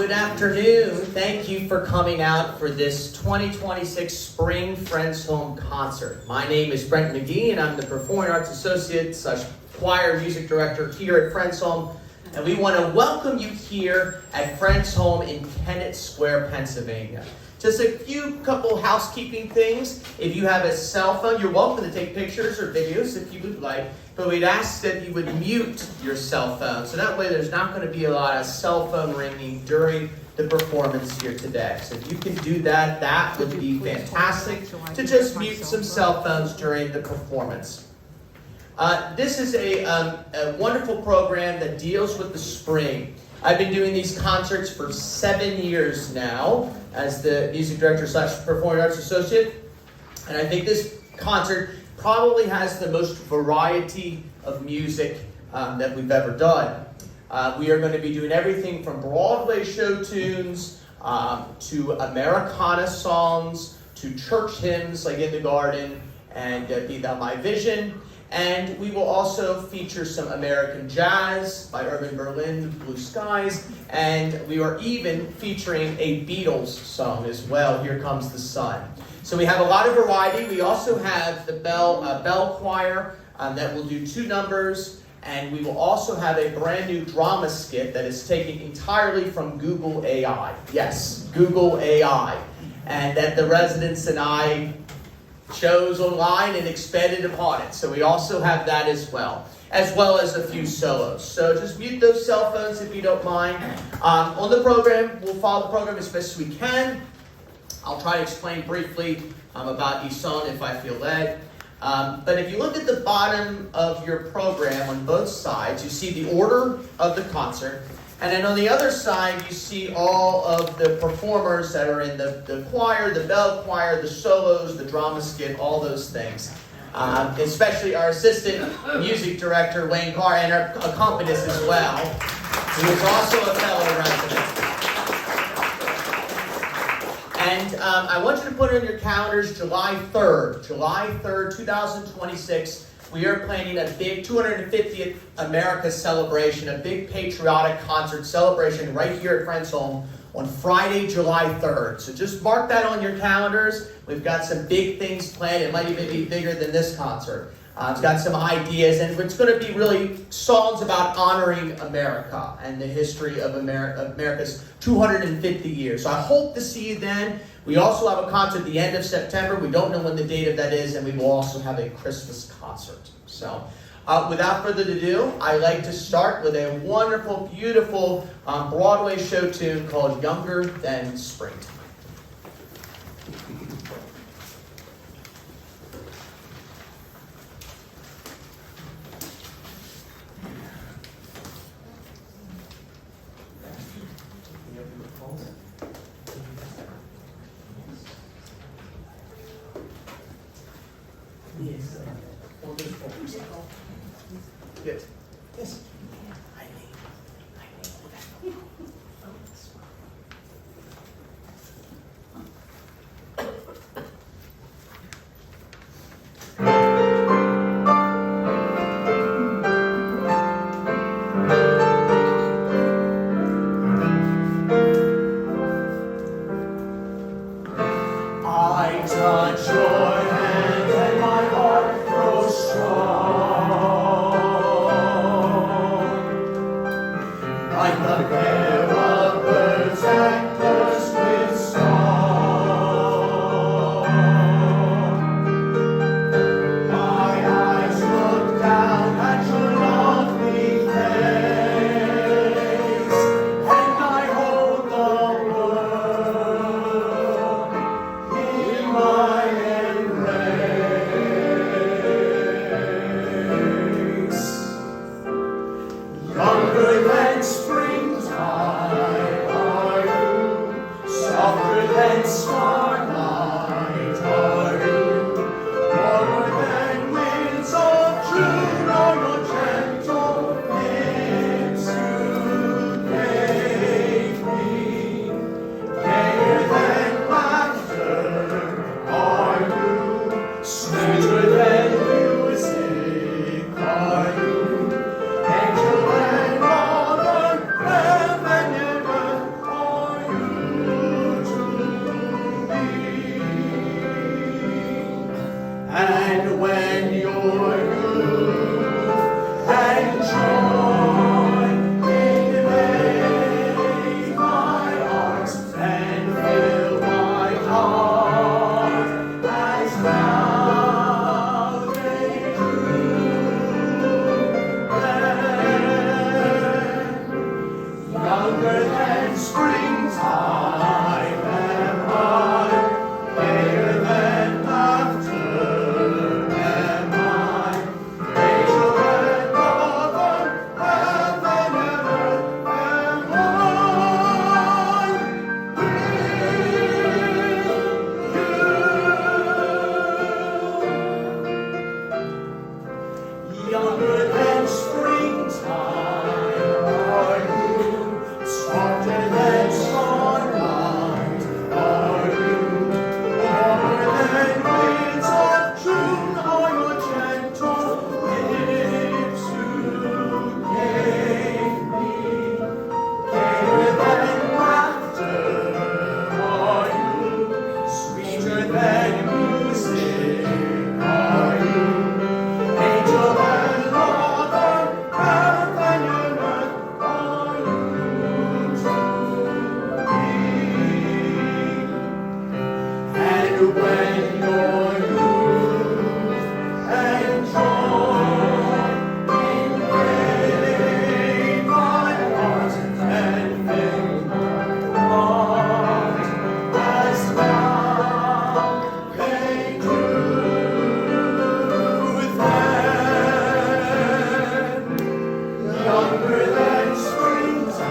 good afternoon. Thank you for coming out for this 2026 Spring Friends Home Concert. My name is Brenten Megee, and I'm the Performing Arts Associate / Choir Music Director here at Friends Home. And we want to welcome you here at Friends Home in Kennett Square, Pennsylvania. Just a couple housekeeping things. If you have a cell phone, you're welcome to take pictures or videos if you would like. But we'd ask that you would mute your cell phone. So that way there's not going to be a lot of cell phone ringing during the performance here today. So if you can do that, that would be fantastic. To just mute some cell phones during the performance. This is a wonderful program that deals with the spring. I've been doing these concerts for 7 years now as the music director / performing arts associate. And I think this concert probably has the most variety of music that we've ever done. We are going to be doing everything from Broadway show tunes to Americana songs to church hymns like In the Garden and Be Thou My Vision. And we will also feature some American jazz by Irving Berlin, Blue Skies, and we are even featuring a Beatles song as well, Here Comes the Sun. So we have a lot of variety. We also have the bell choir that will do 2 numbers, and we will also have a brand new drama skit that is taken entirely from Google AI. Yes, Google AI. And that the residents and I chose online and expanded upon it. So we also have that as well as a few solos. So just mute those cell phones if you don't mind. On the program, we'll follow the program as best as we can. I'll try to explain briefly about each song if I feel led. But if you look at the bottom of your program on both sides, you see the order of the concert. And then on the other side, you see all of the performers that are in the choir, the bell choir, the solos, the drama skit, all those things. Especially our assistant music director, Wayne Carr, and our accompanist as well, who is also a fellow resident. And I want you to put on your calendars July 3rd, 2026. We are planning a big 250th America celebration, a big patriotic concert celebration right here at Friends Home on Friday, July 3rd. So just mark that on your calendars. We've got some big things planned. It might even be bigger than this concert. It's got some ideas, and it's going to be really songs about honoring America and the history of America's 250 years. So I hope to see you then. We also have a concert at the end of September. We don't know when the date of that is, and we will also have a Christmas concert. So without further ado, I'd like to start with a wonderful, beautiful Broadway show tune called Younger Than Springtime. Yes. Good. Yes. I touch your hand and my heart grows strong. younger than springtime are you, softer than starlight are you, warmer than winds of June are your gentle lips you gave me, gayer than laughter are you, sweeter than music are you, angel and lover, heaven and earth are you to me. And when your youth and joy invade my heart and fill my heart as now they do then, younger than springtime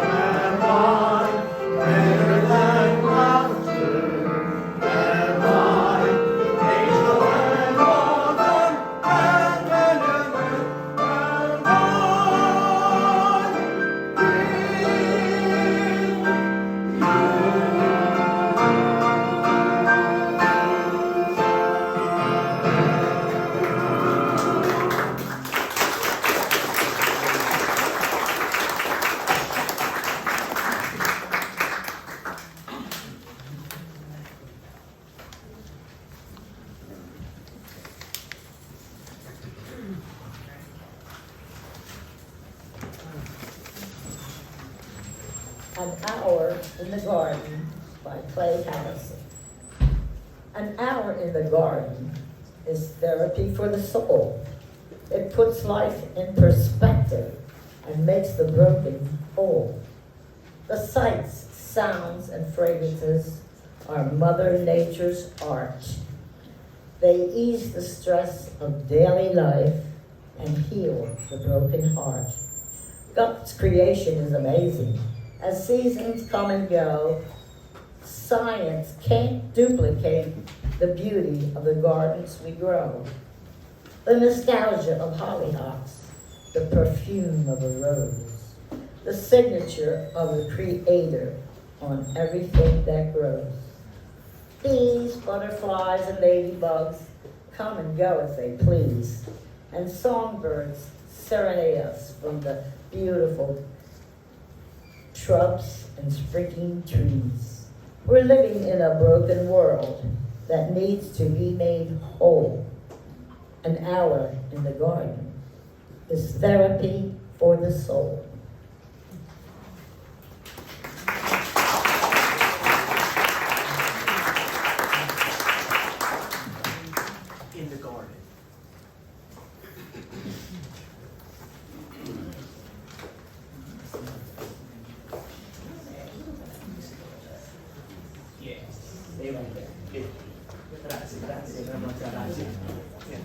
am I, better than laughter am I, angel and lover, heaven and earth am I. An Hour in the Garden by Clay Harrison. An hour in the garden is therapy for the soul. It puts life in perspective and makes the broken whole. The sights, sounds, and fragrances are Mother Nature's art. They ease the stress of daily life and heal the broken heart. God's creation is amazing. As seasons come and go, science can't duplicate the beauty of the gardens we grow. The nostalgia of hollyhocks, the perfume of a rose, the signature of the Creator on everything that grows. Bees, butterflies, and ladybugs come and go as they please, and songbirds serenade us from the beautiful shrubs and sprinkling trees. We're living in a broken world that needs to be made whole. An hour in the garden is therapy for the soul. In the garden. Yes, stay right there. Good. Grazie, grazie, grazie. Yeah.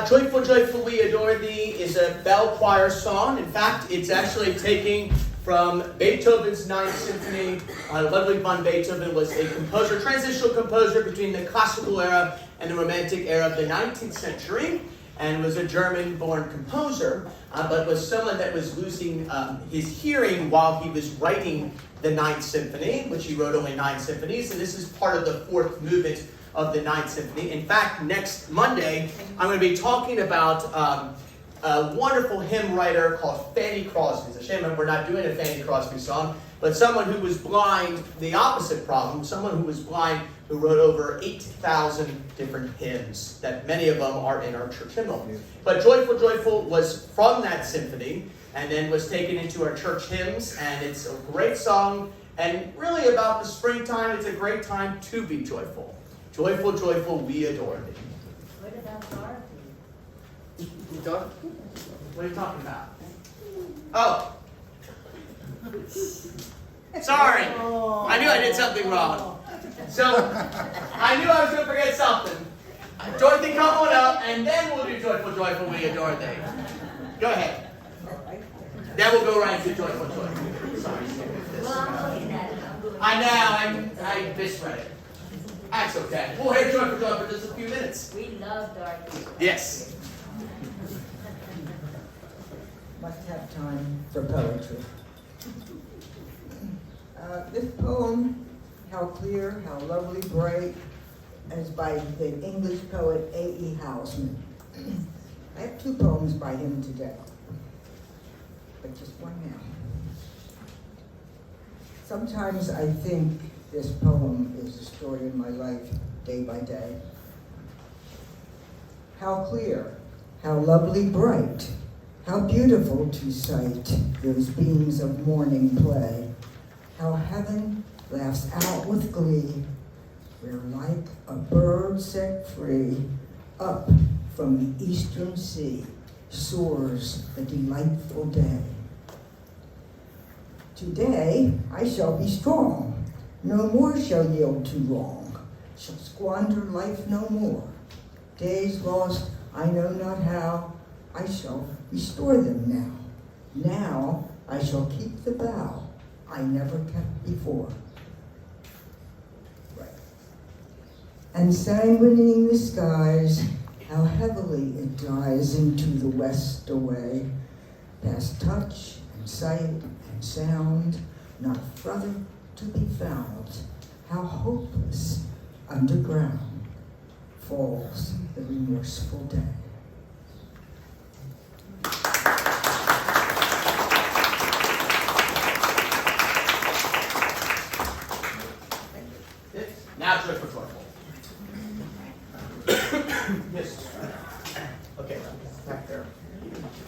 Joyful, Joyful, We Adore Thee is a bell choir song. In fact, it's actually taking from Beethoven's Ninth Symphony. Ludwig van Beethoven was a composer, transitional composer between the classical era and the romantic era of the 19th century, and was a German-born composer, but was someone that was losing his hearing while he was writing the Ninth Symphony, which he wrote only 9 symphonies, and this is part of the 4th movement of the Ninth Symphony. In fact, next Monday, I'm going to be talking about a wonderful hymn writer called Fanny Crosby. It's a shame we're not doing a Fanny Crosby song, but someone who was blind, the opposite problem, someone who was blind who wrote over 8,000 different hymns, that many of them are in our church hymnal. But Joyful, Joyful was from that symphony, and then was taken into our church hymns, and it's a great song, and really about the springtime. It's a great time to be joyful. Joyful, joyful, we adore thee. What about Dorothy? Dorothy? What are you talking about? Oh. Sorry. I knew I did something wrong. So, I knew I was going to forget something. Dorothy, come on up, and then we'll do Joyful, Joyful, we adore thee. Go ahead. Then we'll go right into Joyful, Joyful. Sorry. I know, I misread it. That's okay. We'll hear Joyful, Joyful for just a few minutes. We love Dorothy. Yes. Must have time for poetry. This poem, How Clear, How Lovely, Bright, is by the English poet A.E. Housman. I have 2 poems by him today, but just one now. Sometimes I think this poem is the story of my life, day by day. How clear, how lovely bright, how beautiful to sight those beams of morning play. How heaven laughs out with glee, where like a bird set free, up from the eastern sea soars the delightful day. Today I shall be strong, no more shall yield to wrong, shall squander life no more. Days lost, I know not how, I shall restore them now. Now I shall keep the vow I never kept before. Right. And sanguining the skies, how heavily it dies into the west away, past touch and sight and sound, not further to be found. how hopeless underground falls the remorseful day. Now joy for joyful. Yes. Okay, back there.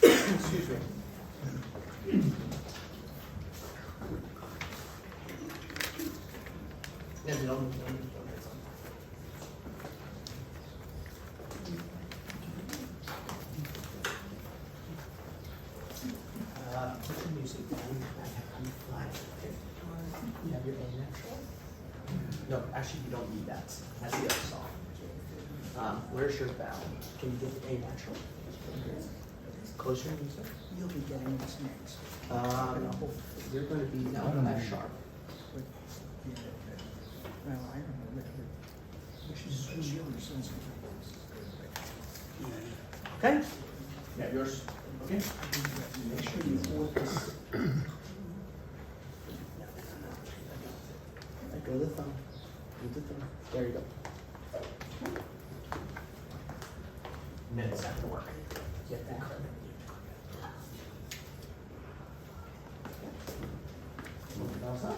Excuse me. Yeah, no. Put the music down. I'm fine. Okay. You have your A natural? No, actually, you don't need that. That's the other song. Where's your bow? Can you get the A natural? Closer to music? You'll be getting this next. No. You're going to be no F sharp. Well, I don't know. Okay? Yeah, yours. Okay. Make sure you hold this. Let go of the thumb. Move the thumb. There you go. Minutes after work. Get that. Move the bells up.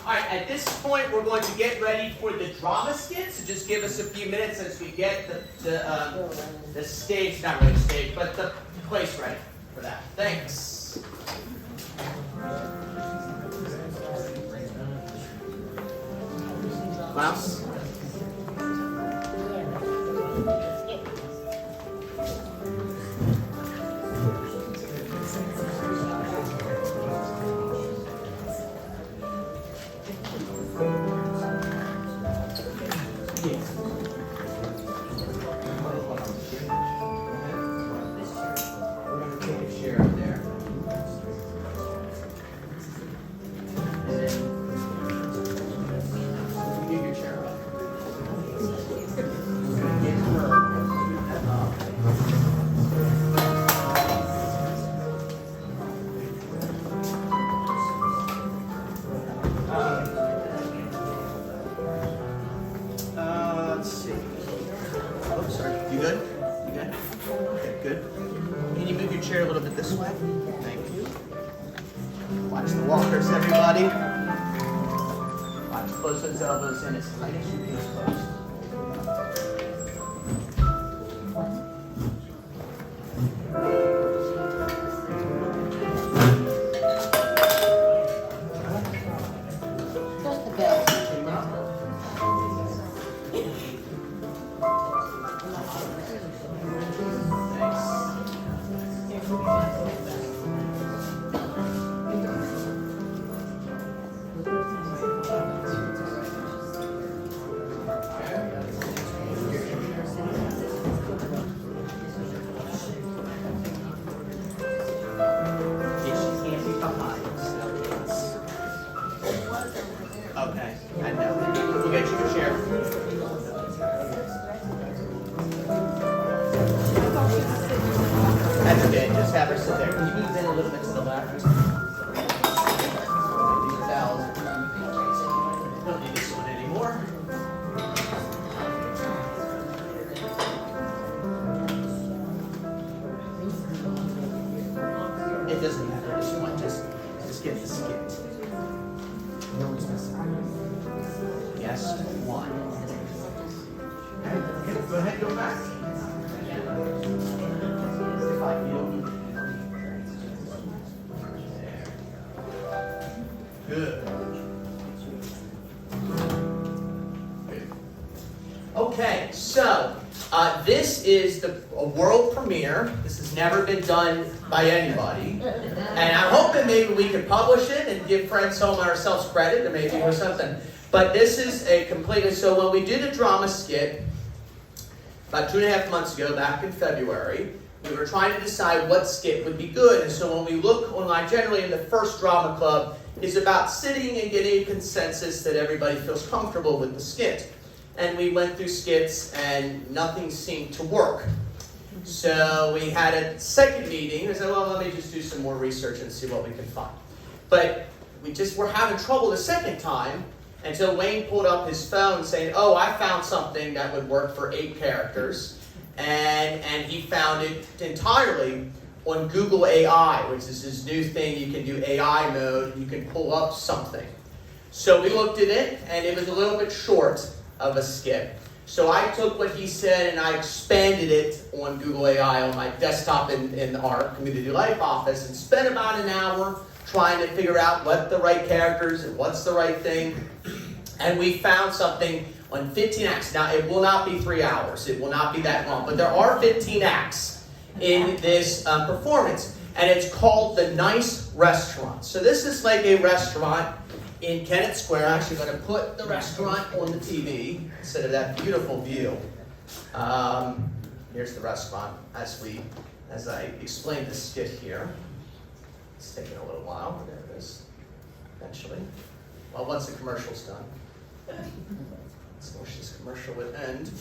Alright, at this point we're going to get ready for the drama skit, so just give us a few minutes as we get the stage, not really stage, but the place ready for that. Thanks. Mouse? Give your chair up. good? Okay, good. Can you move your chair a little bit this way? Thank you. Watch the walkers, everybody. Watch, close those elbows in as tight as you can close. Just a bit. Okay, I know. We'll get you a chair. That's okay, just have her sit there. Can you move in a little bit to the left? These towels. Don't need this one anymore. It doesn't matter, this one, just get the skin. Yes, one. Okay, go ahead, go back. If I feel. Good. Good. Okay, so this is a world premiere. This has never been done by anybody. And I'm hoping maybe we can publish it and give Friends Home ourselves credit or maybe or something. But this is a completely, so when we did a drama skit about 2.5 months ago, back in February, we were trying to decide what skit would be good. And so when we look online, generally in the first drama club is about sitting and getting a consensus that everybody feels comfortable with the skit. And we went through skits and nothing seemed to work. So we had a second meeting. I said, well, let me just do some more research and see what we can find. But we just were having trouble the second time until Wayne pulled up his phone saying, oh, I found something that would work for 8 characters. And he found it entirely on Google AI, which is this new thing. You can do AI mode. You can pull up something. So we looked at it, and it was a little bit short of a skit. So I took what he said and I expanded it on Google AI on my desktop in our community life office and spent about an hour trying to figure out what the right characters and what's the right thing. And we found something on 15 acts. Now, it will not be 3 hours. It will not be that long. But there are 15 acts in this performance. And it's called The Nice Restaurant. So this is like a restaurant in Kennett Square. I'm actually going to put the restaurant on the TV instead of that beautiful view. Here's the restaurant as I explained the skit here. It's taking a little while. There it is. Eventually. Well, once the commercial's done. I wish this commercial would end.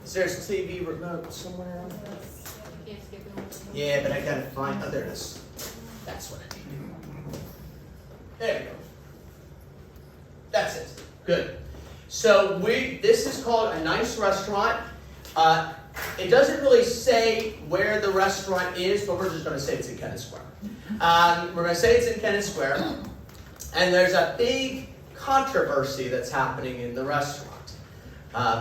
Is there a TV remote somewhere? Yeah, but I gotta find. Oh, there it is. That's what I need. There we go. That's it. Good. So this is called A Nice Restaurant. It doesn't really say where the restaurant is, but we're just going to say it's in Kennett Square. We're going to say it's in Kennett Square. And there's a big controversy that's happening in the restaurant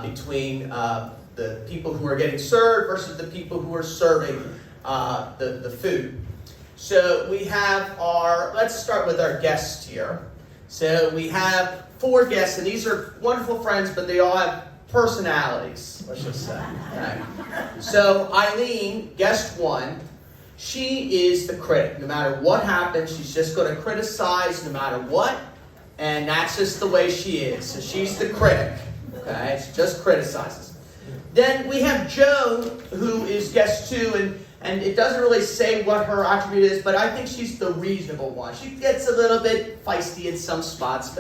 between the people who are getting served versus the people who are serving the food. So we have let's start with our guests here. So we have 4 guests, and these are wonderful friends, but they all have personalities, let's just say. Okay. So Eileen, guest 1, she is the critic. No matter what happens, she's just going to criticize no matter what, and that's just the way she is. So she's the critic. Okay, she just criticizes. Then we have Joan, who is guest 2, and it doesn't really say what her attribute is, but I think she's the reasonable one. She gets a little bit feisty in some spots,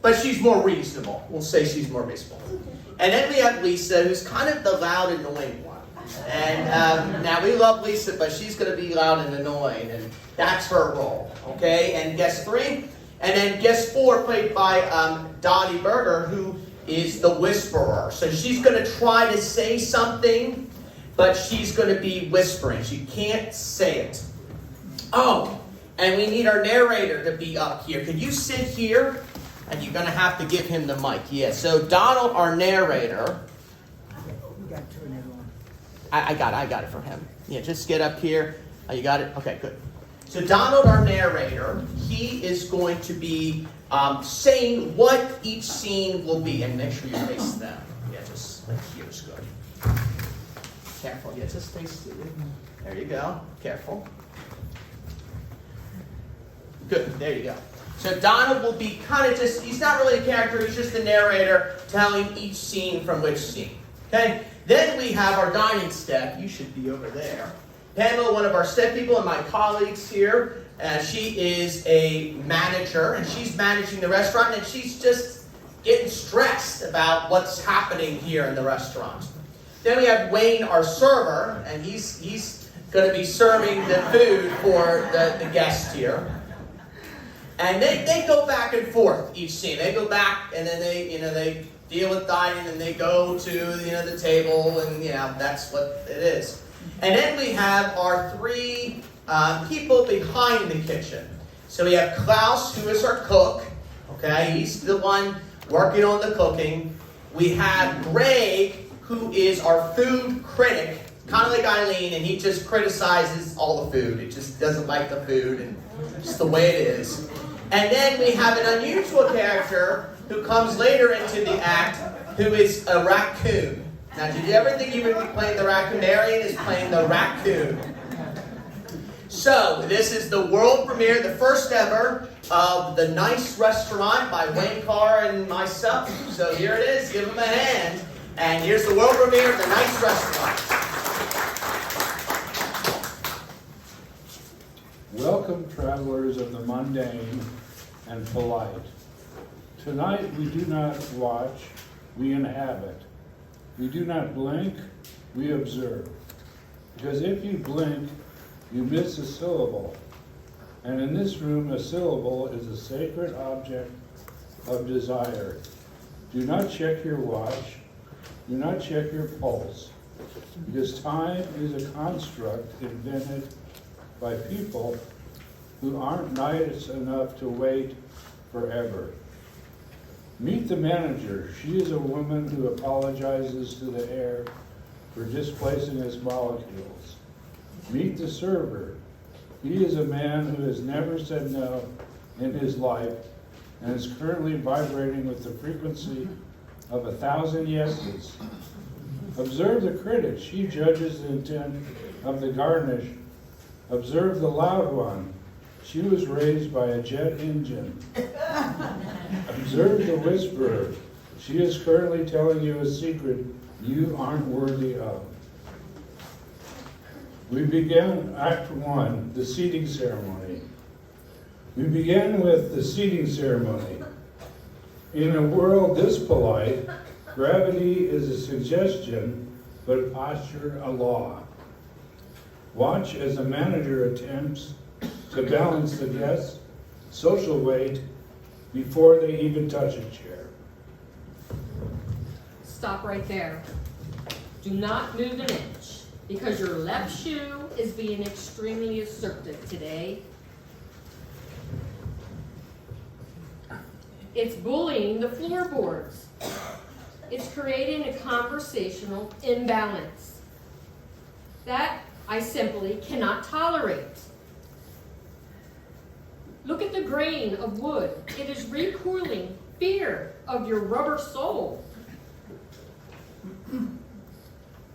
but she's more reasonable. We'll say she's more reasonable. And then we have Lisa, who's kind of the loud, annoying one. And now we love Lisa, but she's going to be loud and annoying, and that's her role. Okay, and guest 3, and then guest 4, played by Dottie Berger, who is the whisperer. So she's going to try to say something, but she's going to be whispering. She can't say it. Oh, and we need our narrator to be up here. Can you sit here? And you're going to have to give him the mic. Yeah, so Donald, our narrator. I got it for him. Yeah, just get up here. Oh, you got it? Okay, good. So Donald, our narrator, he is going to be saying what each scene will be. And make sure you face them. Yeah, just like here's good. Careful. Yeah, just stay still. There you go. Careful. Good. There you go. So Donald will be kind of just, he's not really a character, he's just the narrator telling each scene from which scene. Okay? Then we have our dining staff. You should be over there. Pamela, one of our staff people, and my colleagues here. She is a manager, and she's managing the restaurant, and she's just getting stressed about what's happening here in the restaurant. Then we have Wayne, our server, and he's going to be serving the food for the guests here. And they go back and forth each scene. They go back, and then they deal with dining, and they go to the table, and that's what it is. And then we have our three people behind the kitchen. So we have Klaus, who is our cook. Okay, he's the one working on the cooking. We have Greg, who is our food critic, kind of like Eileen, and he just criticizes all the food. He just doesn't like the food, and just the way it is. And then we have an unusual character who comes later into the act, who is a raccoon. Now, did you ever think you would be playing the raccoon? Marion is playing the raccoon. So, this is the world premiere, the first ever, of The Nice Restaurant by Wayne Carr and myself. So here it is. Give him a hand. And here's the world premiere of The Nice Restaurant. Welcome, travelers of the mundane and polite. Tonight we do not watch, we inhabit. We do not blink, we observe. Because if you blink, you miss a syllable. And in this room, a syllable is a sacred object of desire. Do not check your watch. Do not check your pulse. Because time is a construct invented by people who aren't nice enough to wait forever. Meet the manager. She is a woman who apologizes to the air for displacing its molecules. Meet the server. He is a man who has never said no in his life and is currently vibrating with the frequency of 1,000 yeses. Observe the critic. She judges the intent of the garnish. Observe the loud one. She was raised by a jet engine. Observe the whisperer. She is currently telling you a secret you aren't worthy of. We began Act 1, the seating ceremony. We began with the seating ceremony. In a world this polite, gravity is a suggestion, but posture a law. Watch as a manager attempts to balance the guests' social weight before they even touch a chair. Stop right there. Do not move an inch, because your left shoe is being extremely assertive today. It's bullying the floorboards. It's creating a conversational imbalance. That I simply cannot tolerate. Look at the grain of wood. It is recoiling fear of your rubber sole.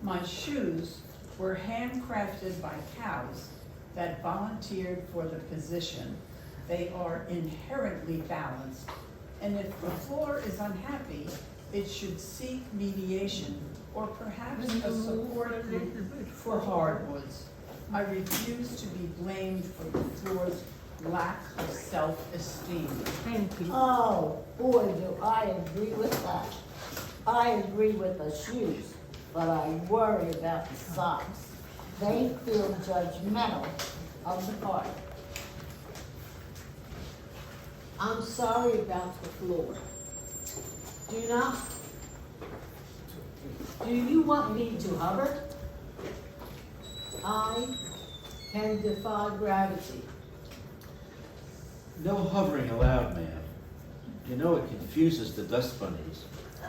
My shoes were handcrafted by cows that volunteered for the position. They are inherently balanced, and if the floor is unhappy, it should seek mediation or perhaps a support group for hardwoods. I refuse to be blamed for the floor's lack of self-esteem. Oh, boy, do I agree with that. I agree with the shoes, but I worry about the socks. They feel judgmental of the party. I'm sorry about the floor. Do not Do you want me to hover? I can defy gravity. No hovering allowed, ma'am. You know it confuses the dust bunnies,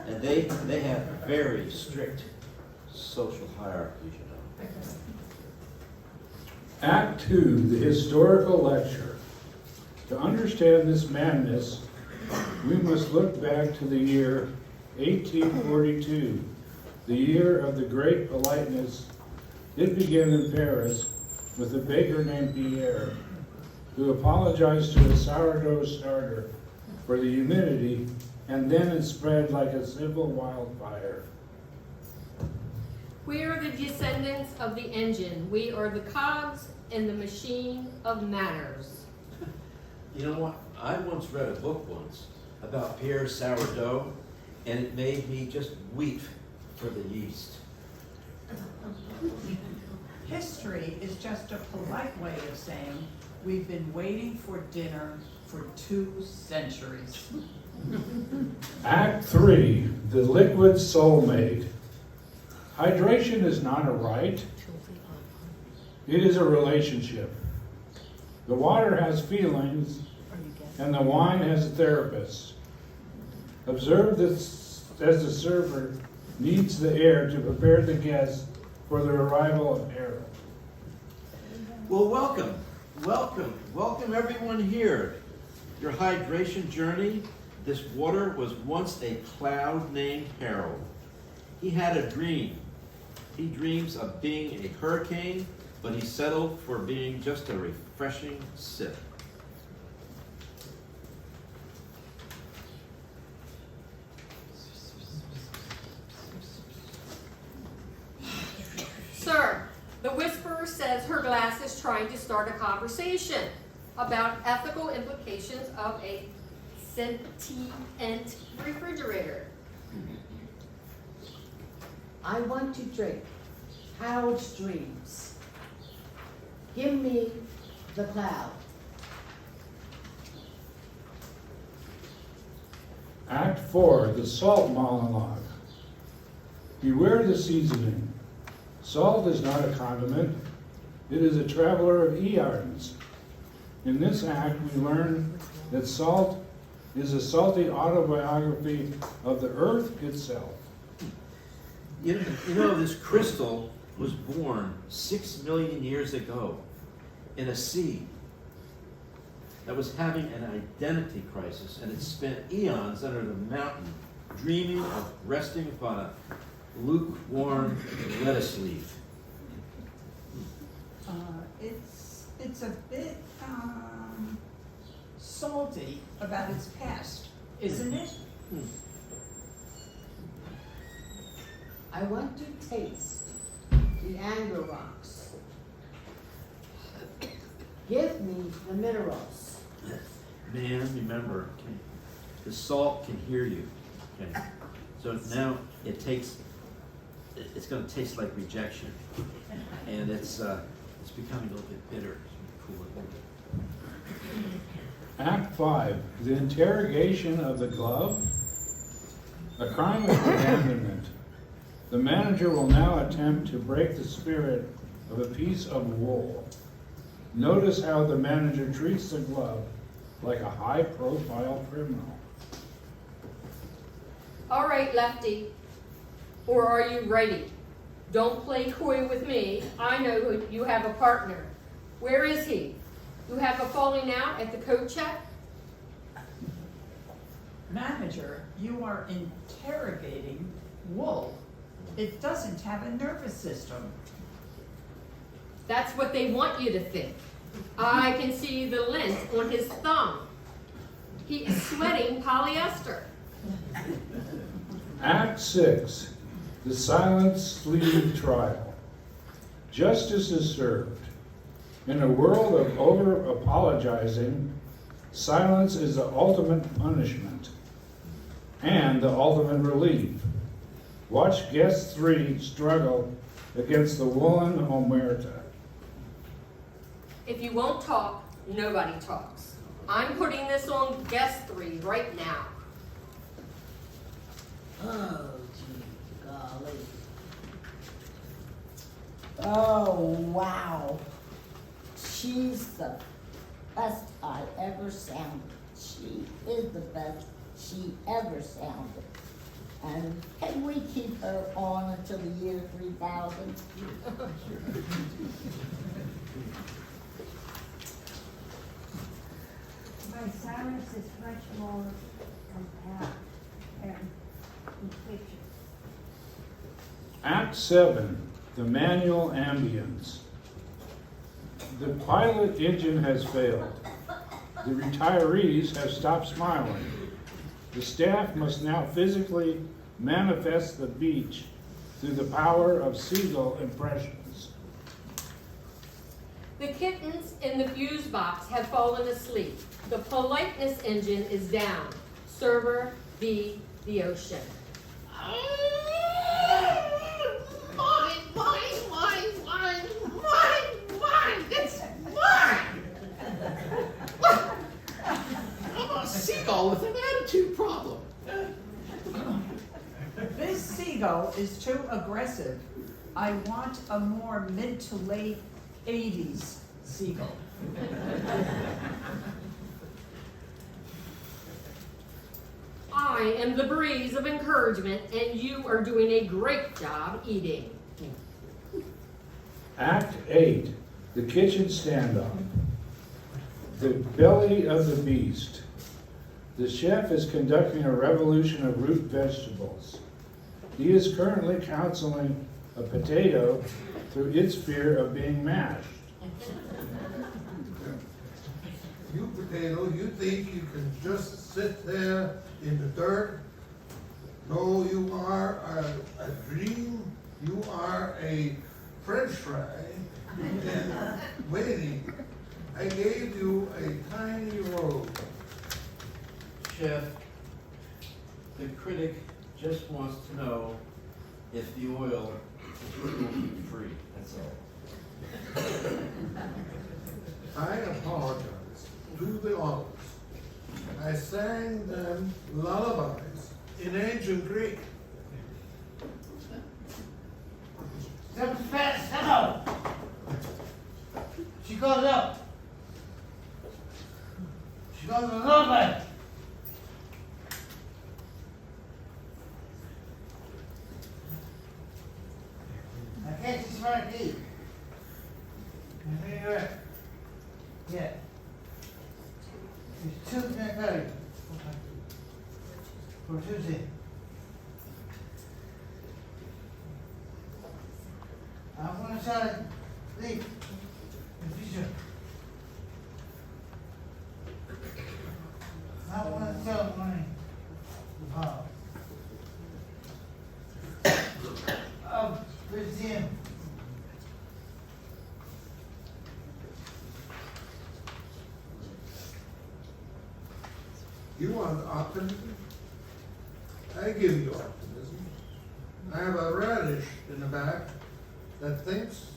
and they have very strict social hierarchies, you know. Act 2, the historical lecture. To understand this madness, we must look back to the year 1842, the year of the great politeness. It began in Paris with a baker named Pierre, who apologized to a sourdough starter for the humidity, and then it spread like a civil wildfire. We are the descendants of the engine. We are the cogs in the machine of manners. You know what? I once read a book once about Pierre's sourdough, and it made me just weep for the yeast. History is just a polite way of saying we've been waiting for dinner for 2 centuries. Act 3, the liquid soulmate. Hydration is not a right. It is a relationship. The water has feelings, and the wine has a therapist. Observe this as the server kneads the air to prepare the guests for the arrival of Harold. Well, welcome everyone here. Your hydration journey. This water was once a cloud named Harold. He had a dream. He dreams of being a hurricane, but he settled for being just a refreshing sip. Sir, the whisperer says her glass is trying to start a conversation about ethical implications of a sentient refrigerator. I want to drink Harold's dreams. Give me the cloud. Act 4, the salt monologue. Beware the seasoning. Salt is not a condiment. It is a traveler of eons. In this act, we learn that salt is a salty autobiography of the earth itself. You know, this crystal was born 6 million years ago in a sea that was having an identity crisis, and it spent eons under the mountain dreaming of resting upon a lukewarm lettuce leaf. It's a bit salty about its past, isn't it? I want to taste the anger rocks. Give me the minerals. Man, remember, okay, the salt can hear you. Okay, so now it's going to taste like rejection, and it's becoming a little bit bitter. Cool it. Act 5, the interrogation of the glove. A crime of abandonment. The manager will now attempt to break the spirit of a piece of wool. Notice how the manager treats the glove like a high-profile criminal. All right, Lefty. Or are you ready? Don't play coy with me. I know you have a partner. Where is he? You have a falling out at the coat check? Manager, you are interrogating wool. It doesn't have a nervous system. That's what they want you to think. I can see the lint on his thumb. He is sweating polyester. Act 6, the silent sleeve trial. Justice is served. In a world of over-apologizing, silence is the ultimate punishment and the ultimate relief. Watch guest 3 struggle against the woolen omerta. If you won't talk, nobody talks. I'm putting this on guest 3 right now. Oh, gee, golly. Oh, wow. She's the best I ever sounded. She is the best she ever sounded. And can we keep her on until the year 3000? My Cyrus is much more compact and efficient. Act 7, the manual ambience. The pilot engine has failed. The retirees have stopped smiling. The staff must now physically manifest the beach through the power of seagull impressions. The kittens in the fuse box have fallen asleep. The politeness engine is down. Server B, the ocean. Mine, it's mine! I'm a seagull with an attitude problem. This seagull is too aggressive. I want a more mid to late 80s seagull. I am the breeze of encouragement, and you are doing a great job eating. Act 8, the kitchen standoff. The belly of the beast. The chef is conducting a revolution of root vegetables. He is currently counseling a potato through its fear of being mashed. You potato, you think you can just sit there in the dirt? No, you are a dream. You are a French fry and waiting. I gave you a tiny roll. Chef, the critic just wants to know if the oil is cruelty-free, that's all. I apologize to the audience. I sang them lullabies in ancient Greek. Step fast, step out. She goes up. She goes a little bit. I can't see my teeth. I think you're right. Yeah. It's Tuesday and Thursday. For Tuesday. I'm gonna try to leave in the future. I wanna tell money to Paul. With him. You want optimism? I give you optimism. I have a radish in the back that thinks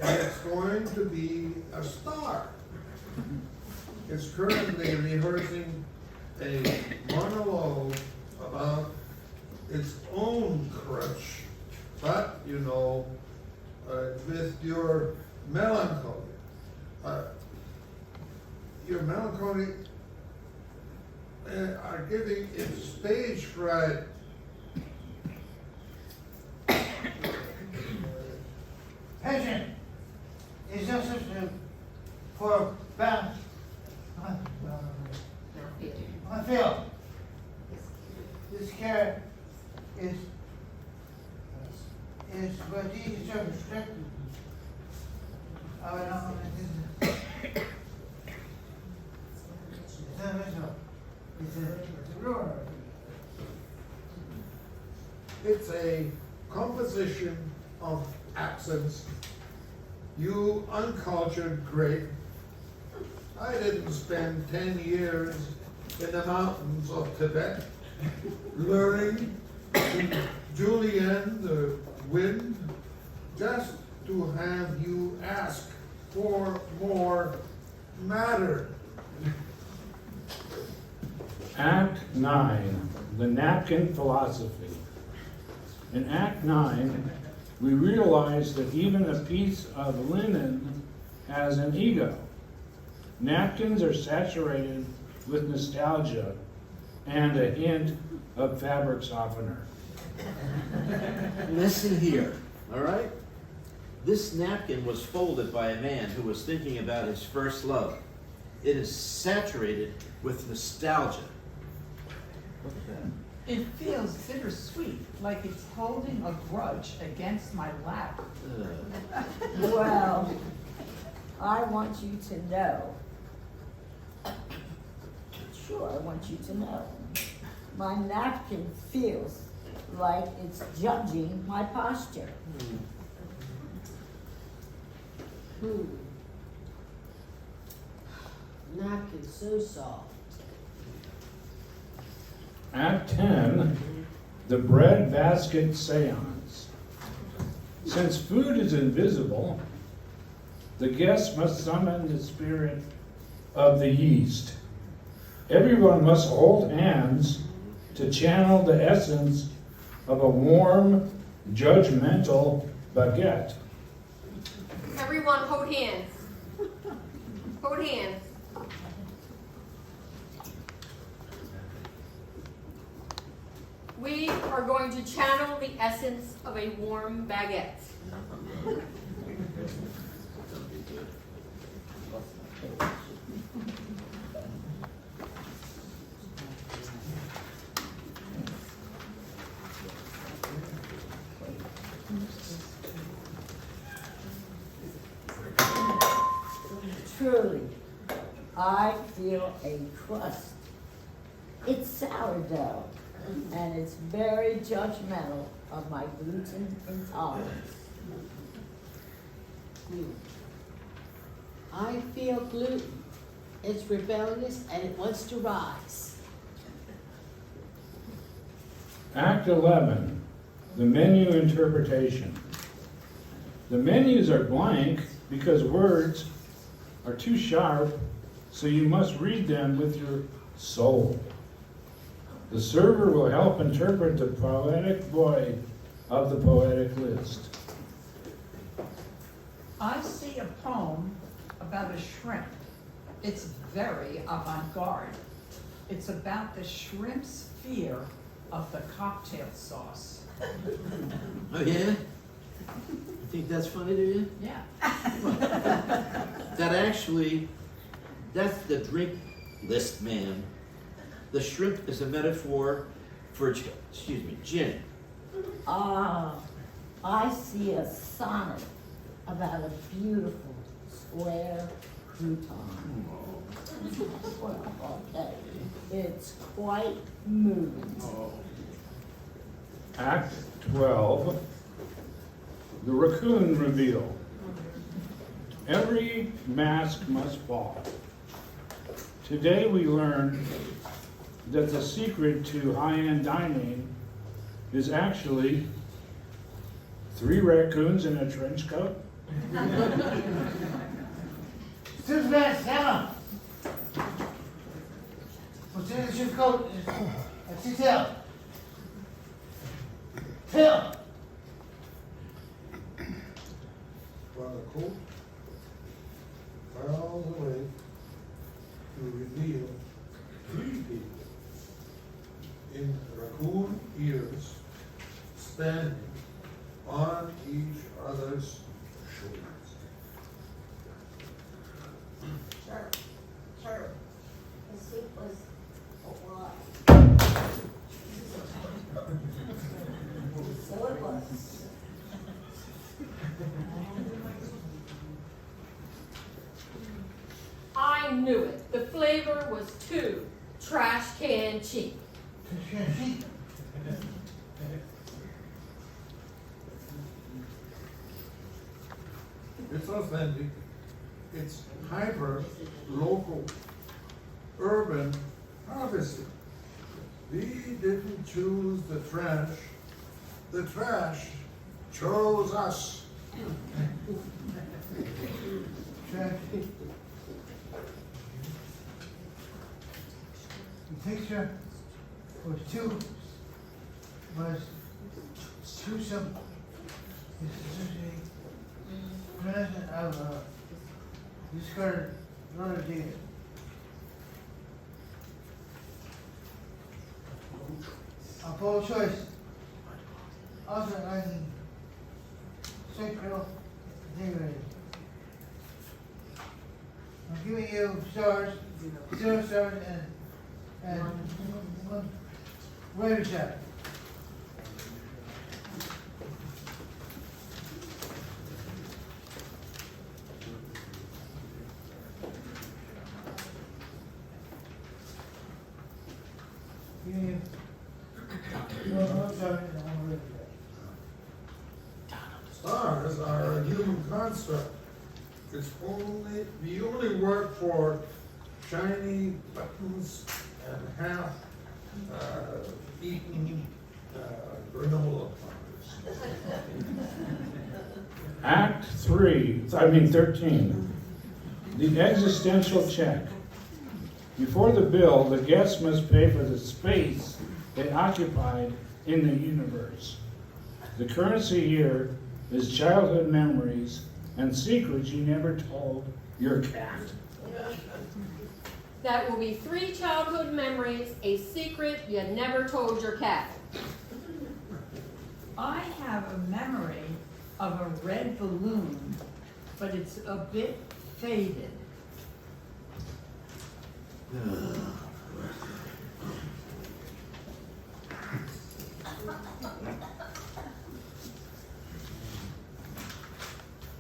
it's going to be a star. It's currently rehearsing a monologue about its own crutch, but you know, with your melancholy are giving it stage fright. Patient is just for balance. I feel this carrot is what these are restricted. I don't know what it is. It's not visual. It's a ruler. It's a composition of accents. You uncultured grape. I didn't spend 10 years in the mountains of Tibet learning Julian the wind just to have you ask for more matter. Act 9, the napkin philosophy. In Act 9, we realize that even a piece of linen has an ego. Napkins are saturated with nostalgia and a hint of fabric softener. Listen here, all right? This napkin was folded by a man who was thinking about his first love. It is saturated with nostalgia. What's that? It feels bittersweet, like it's holding a grudge against my lap. Well, I want you to know. Sure, I want you to know. My napkin feels like it's judging my posture. Napkin so soft. Act 10, the bread basket seance. Since food is invisible, the guest must summon the spirit of the yeast. Everyone must hold hands to channel the essence of a warm, judgmental baguette. Everyone hold hands. Hold hands. We are going to channel the essence of a warm baguette. Truly, I feel a crust. It's sourdough, and it's very judgmental of my gluten intolerance. I feel gluten. It's rebellious and it wants to rise. Act 11, the menu interpretation. The menus are blank because words are too sharp, so you must read them with your soul. The server will help interpret the poetic void of the poetic list. I see a poem about a shrimp. It's very avant-garde. It's about the shrimp's fear of the cocktail sauce. Oh, yeah? You think that's funny to you? Yeah. That's the drink list, man. The shrimp is a metaphor for, gin. Ah, I see a sonnet about a beautiful square crouton. Well, okay, it's quite moving. Act 12, the raccoon reveal. Every mask must fall. Today we learned that the secret to high-end dining is actually 3 raccoons in a trench coat. Superman, stand up. What's in your coat? That's your tail. Tail. While the coat files away to reveal 3 people in raccoon ears standing on each other's shoulders. Sure. The soup was a lot. So it was. I knew it. The flavor was too trash can cheap. It's authentic, it's hyper local, urban harvesting. We didn't choose the trash chose us. The picture was too simple. President of, discarded Notre Dame. A poll choice. Also, I'm sacral dignity. I'm giving you stars, 0 stars, and one writer shot. Giving you one star and one writer shot. Stars are a human construct. We only work for shiny buttons and half eaten granola bars. Act 13, the existential check. Before the bill, the guests must pay for the space they occupied in the universe. The currency here is childhood memories and secrets you never told your cat. That will be 3 childhood memories, a secret you never told your cat. I have a memory of a red balloon, but it's a bit faded.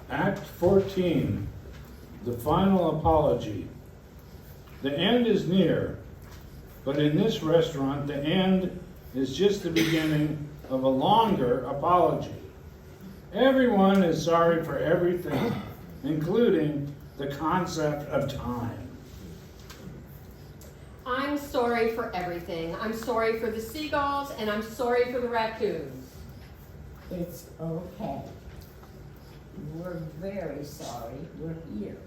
Act 14, the final apology. The end is near, but in this restaurant, the end is just the beginning of a longer apology. Everyone is sorry for everything, including the concept of time. I'm sorry for everything. I'm sorry for the seagulls, and I'm sorry for the raccoons. It's okay. We're very sorry we're here.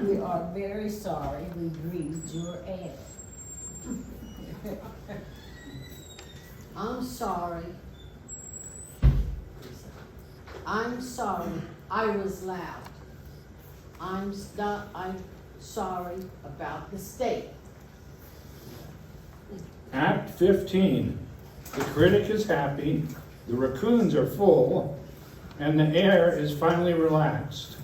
We are very sorry we breathed your air. I'm sorry. I'm sorry I was loud. I'm sorry about the state. Act 15, the critic is happy, the raccoons are full, and the air is finally relaxed.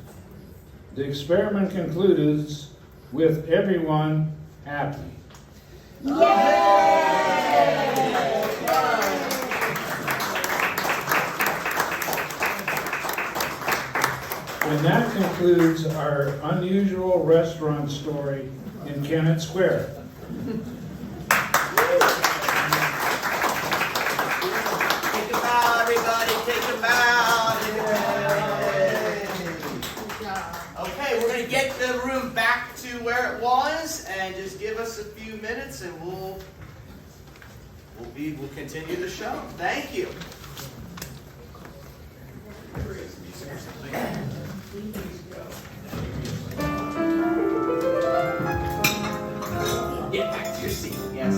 The experiment concludes with everyone happy. And that concludes our unusual restaurant story in Kennett Square. Take a bow, everybody, take a bow. Good job. Okay, we're gonna get the room back to where it was, and just give us a few minutes, and we'll continue the show. Thank you. Get back to your seat. Yes.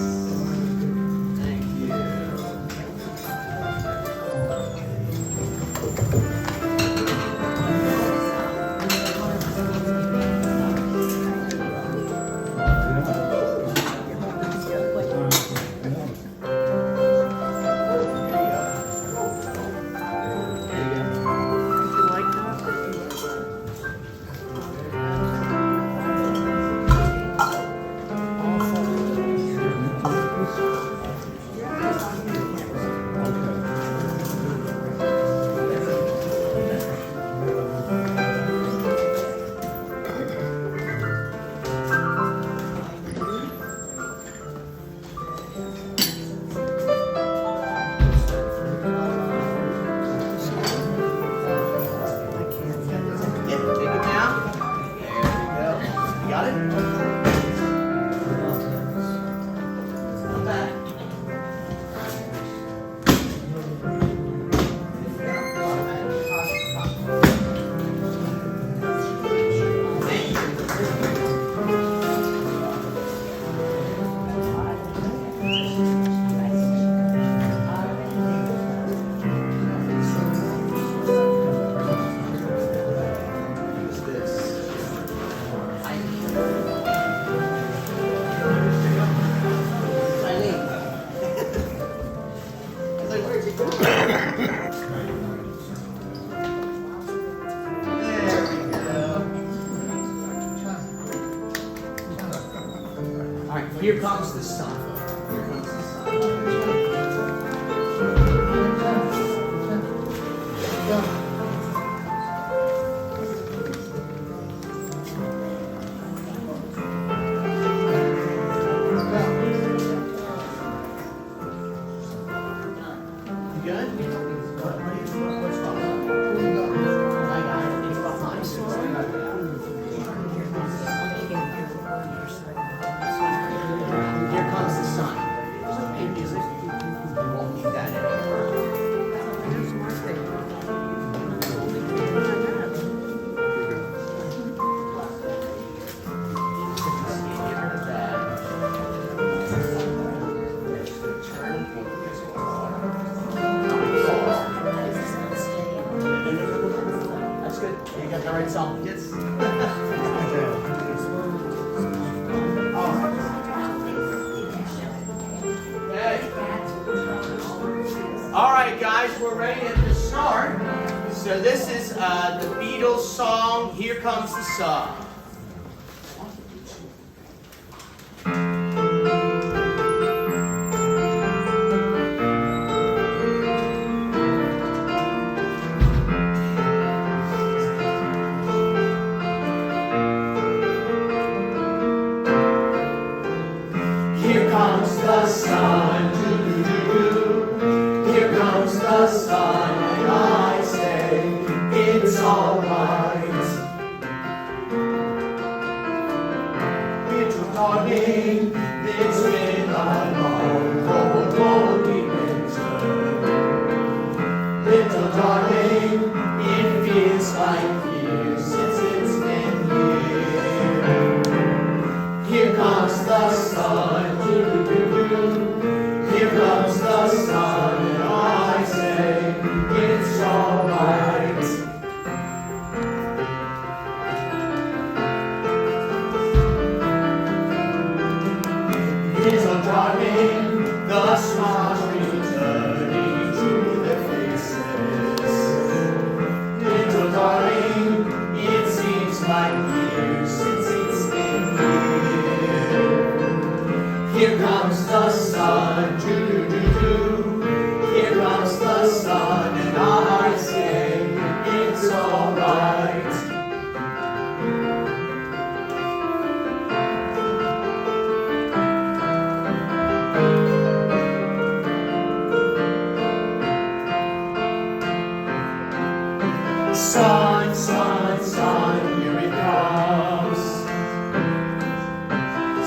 Thank you. Here comes the sun. Here comes the sun. You good? What's wrong? I got it. It's behind Here comes the sun. You won't need that anymore. That's good. You got the right song, kids. All right, guys, we're ready to start. So this is the Beatles song, Here Comes the Sun. Here comes the sun, doo-doo-doo-doo. Here comes the sun, and I say it's alright. Little darling, it's been a long, cold, lonely winter. Little darling, it feels like years since it's been here. Here comes the sun, here comes the sun, and I say it's alright. Little darling, the smiles returning to their faces. Little darling, it seems like years since it's been here. Here comes the sun, doo-doo-doo-doo. Here comes the sun, and I say it's alright. Sun, sun, sun, here it comes.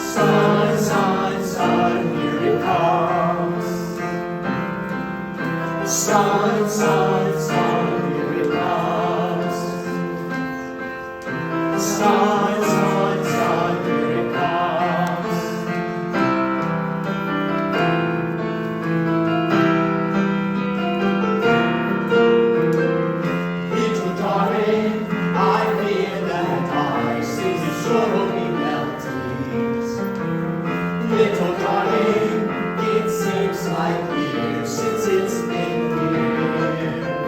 Sun, sun, sun, here it comes. Sun, sun, sun, here it comes. Sun, sun, sun, here it comes. Little darling, I fear that ice is surely melting. Little darling, it seems like years since it's been here.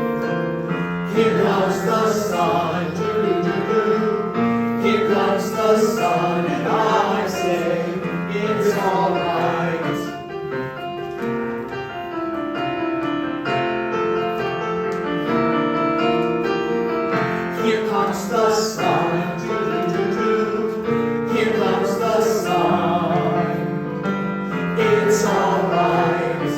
Here comes the sun, doo-doo-doo. Here comes the sun, and I say it's alright. Here comes the sun, doo-doo-doo-doo. Here comes the sun. It's alright.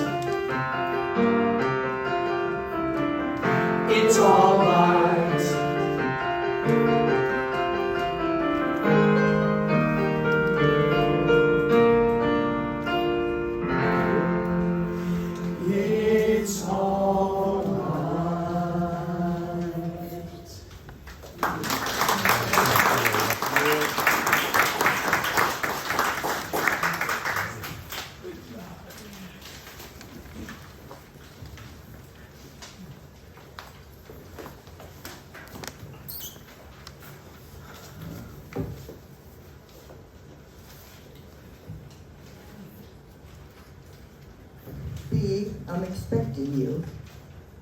It's alright. It's alright. Be I'm Expecting You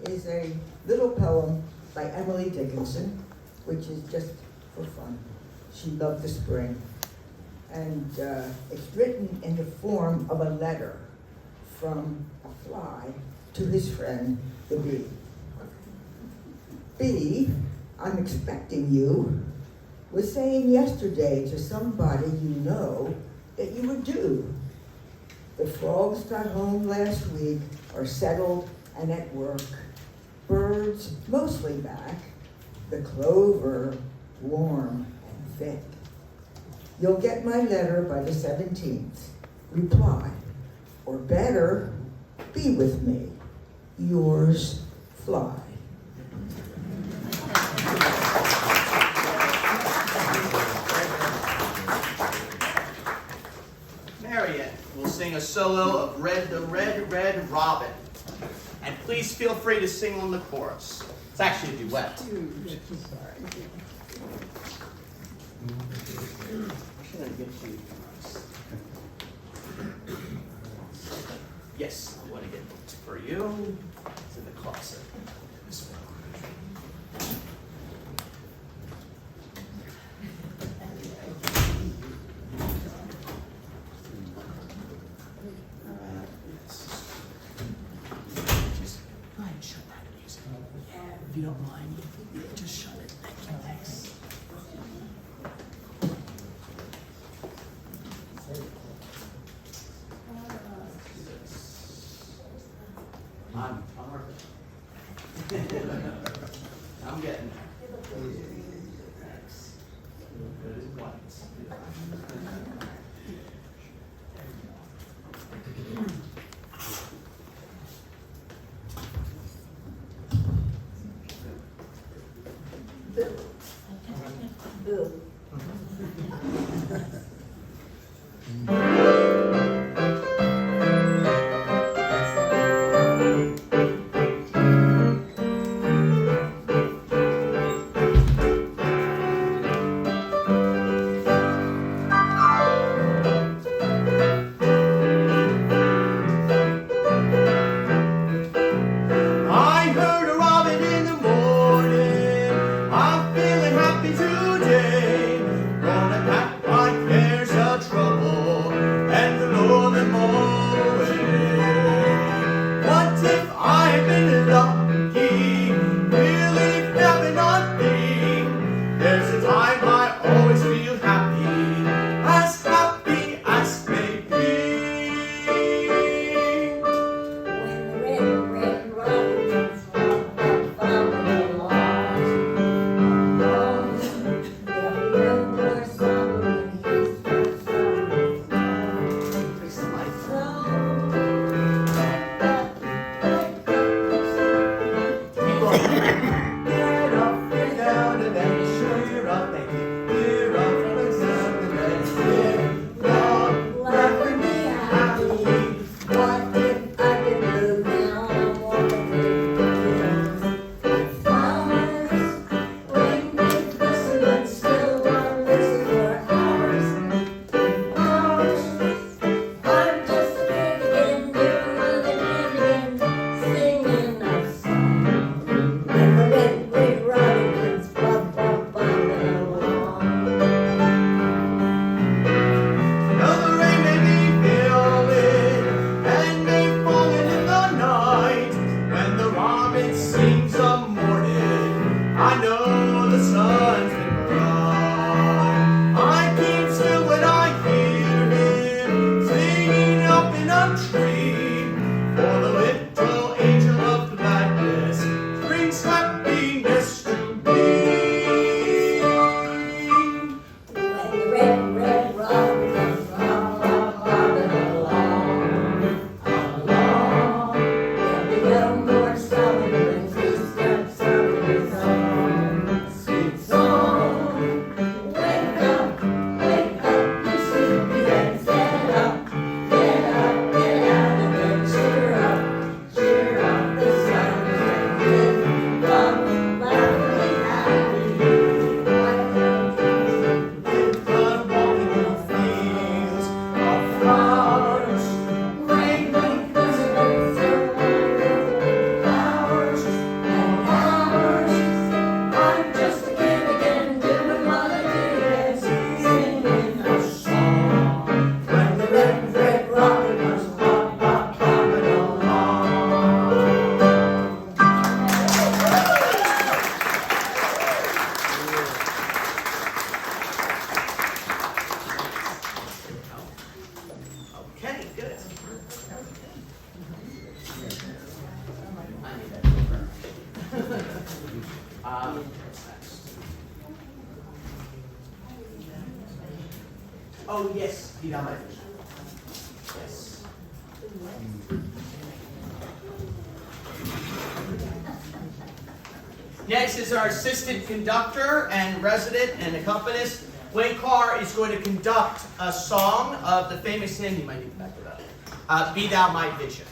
is a little poem by Emily Dickinson, which is just for fun. She loved the spring. And it's written in the form of a letter from a fly to his friend, the bee. Bee, I'm expecting you, was saying yesterday to somebody you know that you were due. The frogs got home last week, are settled and at work. Birds mostly back, the clover warm and thick. You'll get my letter by the 17th. Reply, or better, be with me. Yours, Fly. Mariette will sing a solo of Red the Red, Red Robin. And please feel free to sing on the chorus. It's actually a duet. Yes, I want to get books for you. It's in the closet. This one. Just go ahead and shut that music. Yeah, if you don't mind, just shut it. Thank you. Thanks. I'm working. I'm getting there. Thanks. Good as white. I heard a robin in the morning. I'm feeling happy today. Gonna pack my cares of trouble and blow them away. What if I had been lucky? Really having nothing. There's a time I always feel happy as may be. When the red, red robin's following along, there'll be no more summer when he's first summer. Get up, get down, and then cheer up, thank you. Cheer up, and down, and then cheer up. Life would be happy. What if I could move now? I want to move. Flowers, rain, glisten, but still don't listen for hours. I'm just a pig again, doing it again, singing a song. And the red, red robin's bobbing along. Now the rain may be falling, and may fall in the night. When the robin sings a morning, I know the sun's been bright. I keep still when I hear him singing up in a tree. For the little angel of gladness brings happiness to me. When the red, red robin comes bobbing along, there'll be no more summer when he starts singing his own sweet song. Wake up, you sleepyheads, get up, get out of bed, cheer up, the sun is risen, come, laugh, be happy. I'm walking in fields of flowers, Rainbow glistens, hours and hours. I'm just a kid again, doing what I do best, singing a song. What's next? Oh, yes, Be Thou My Vision. Yes. Next is our assistant conductor and resident and accompanist. Wayne Carr is going to conduct a song of the famous hymn, you might need to back it up, Be Thou My Vision.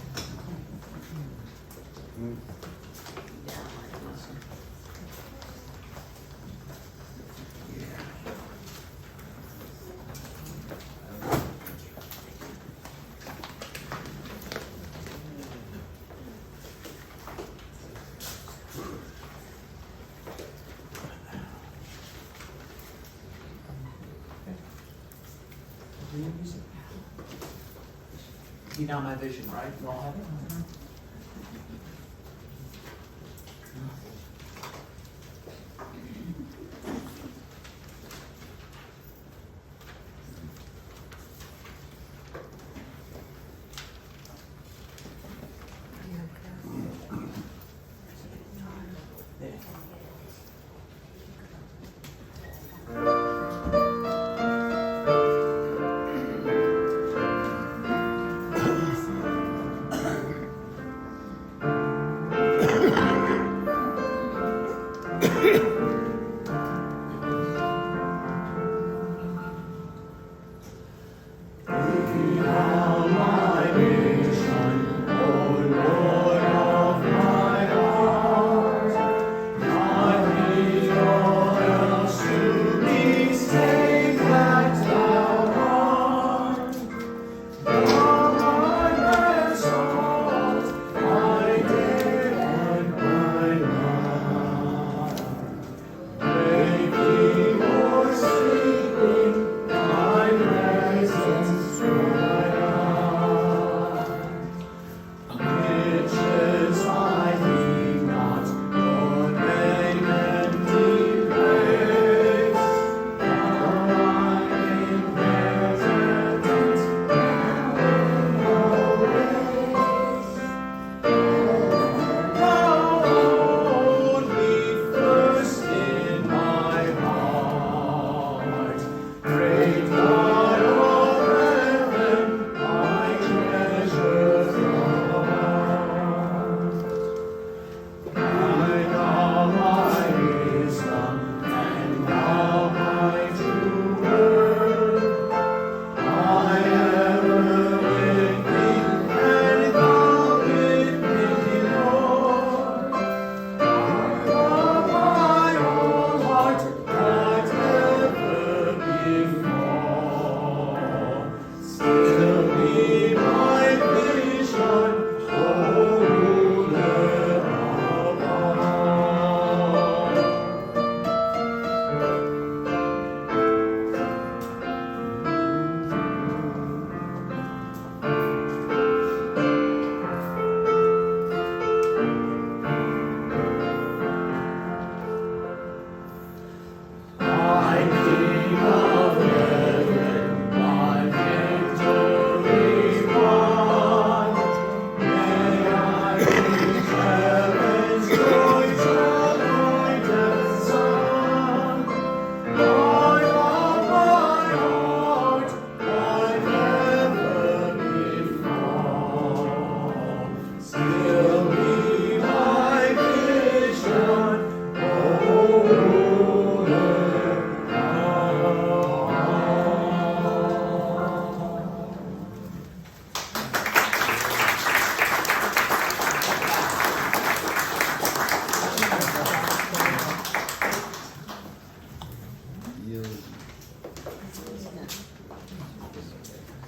Be Thou My Vision, right? You all have it?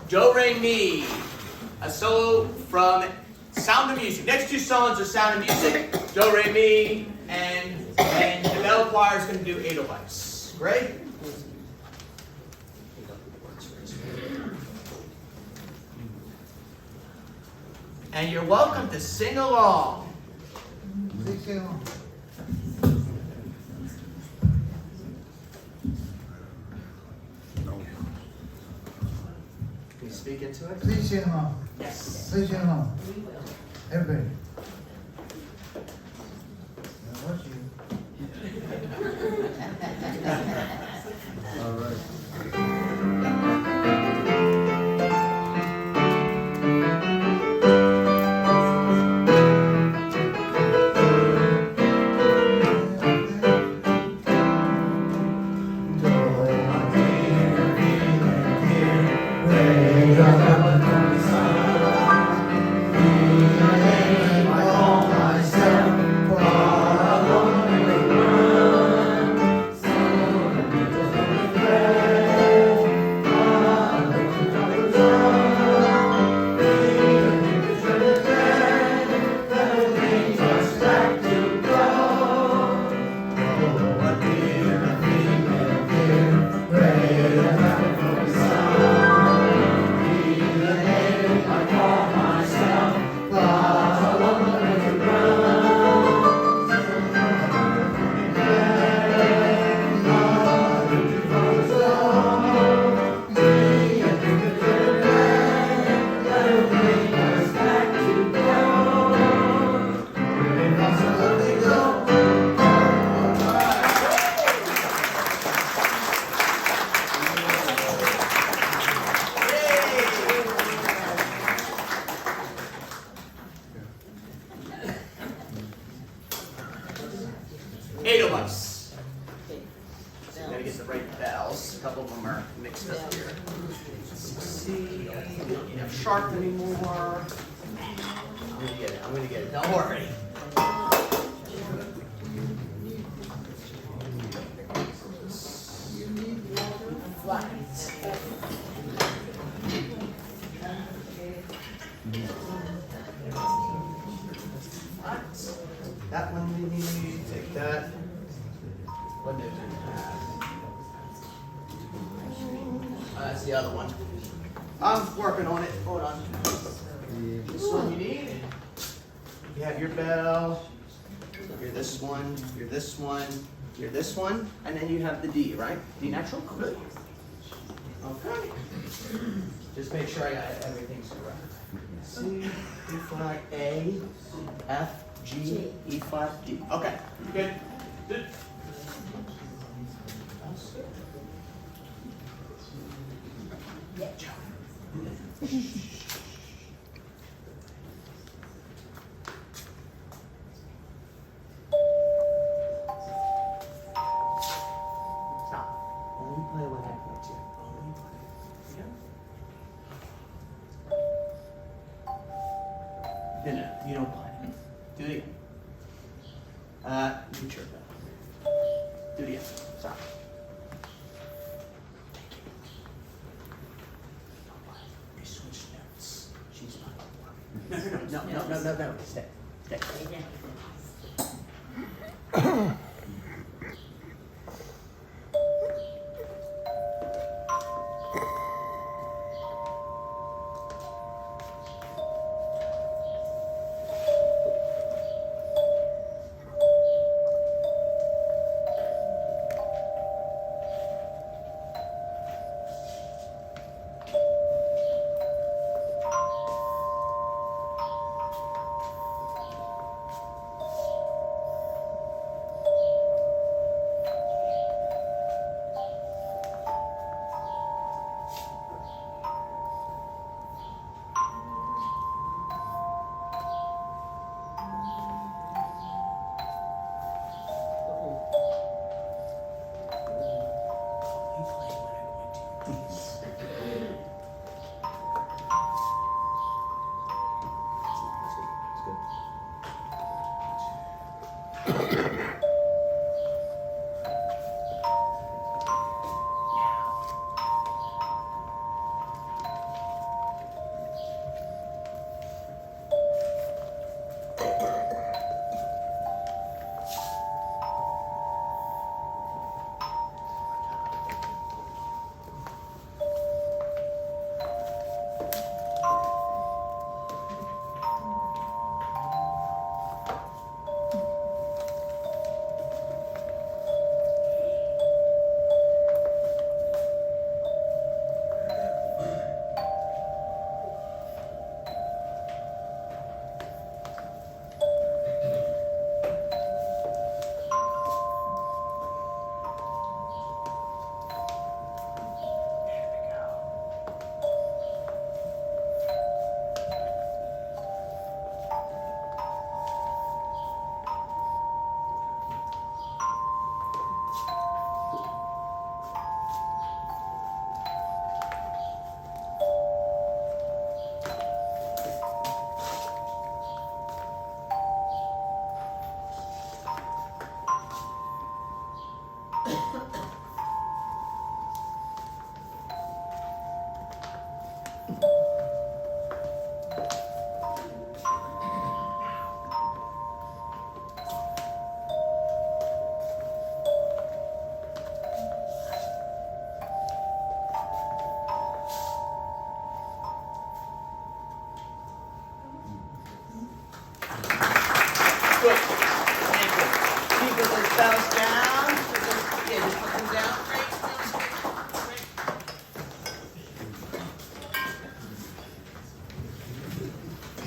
Do Re Mi, a solo from Sound of Music. Next two songs are Sound of Music, Do Re Mi, and the metal choir is going to do Edelweiss. Great? And you're welcome to sing along. Sing along. Can you speak into it? Please sing along. Yes. Please sing along. We will. Everybody. Now, what's you? get the right bells. A couple of them are mixed up here. C, we don't need a sharp anymore. I'm gonna get it, I'm gonna get it, don't worry. That one we need, take that. What did we have? That's the other one. I'm working on it, hold on. This one you need. You have your bell. You're this one, you're this one, you're this one, and then you have the D, right? D natural, good. Okay. Just make sure I got everything's correct. C, E flat, A, F, G, E flat, D. Okay, good. Good. Stop. Only play when I point to. Only play. Yeah? No, you don't play. Do it again. You chirp it. Do it again. Stop. Don't play. We switch notes. She's not working. No. Stay. Stay.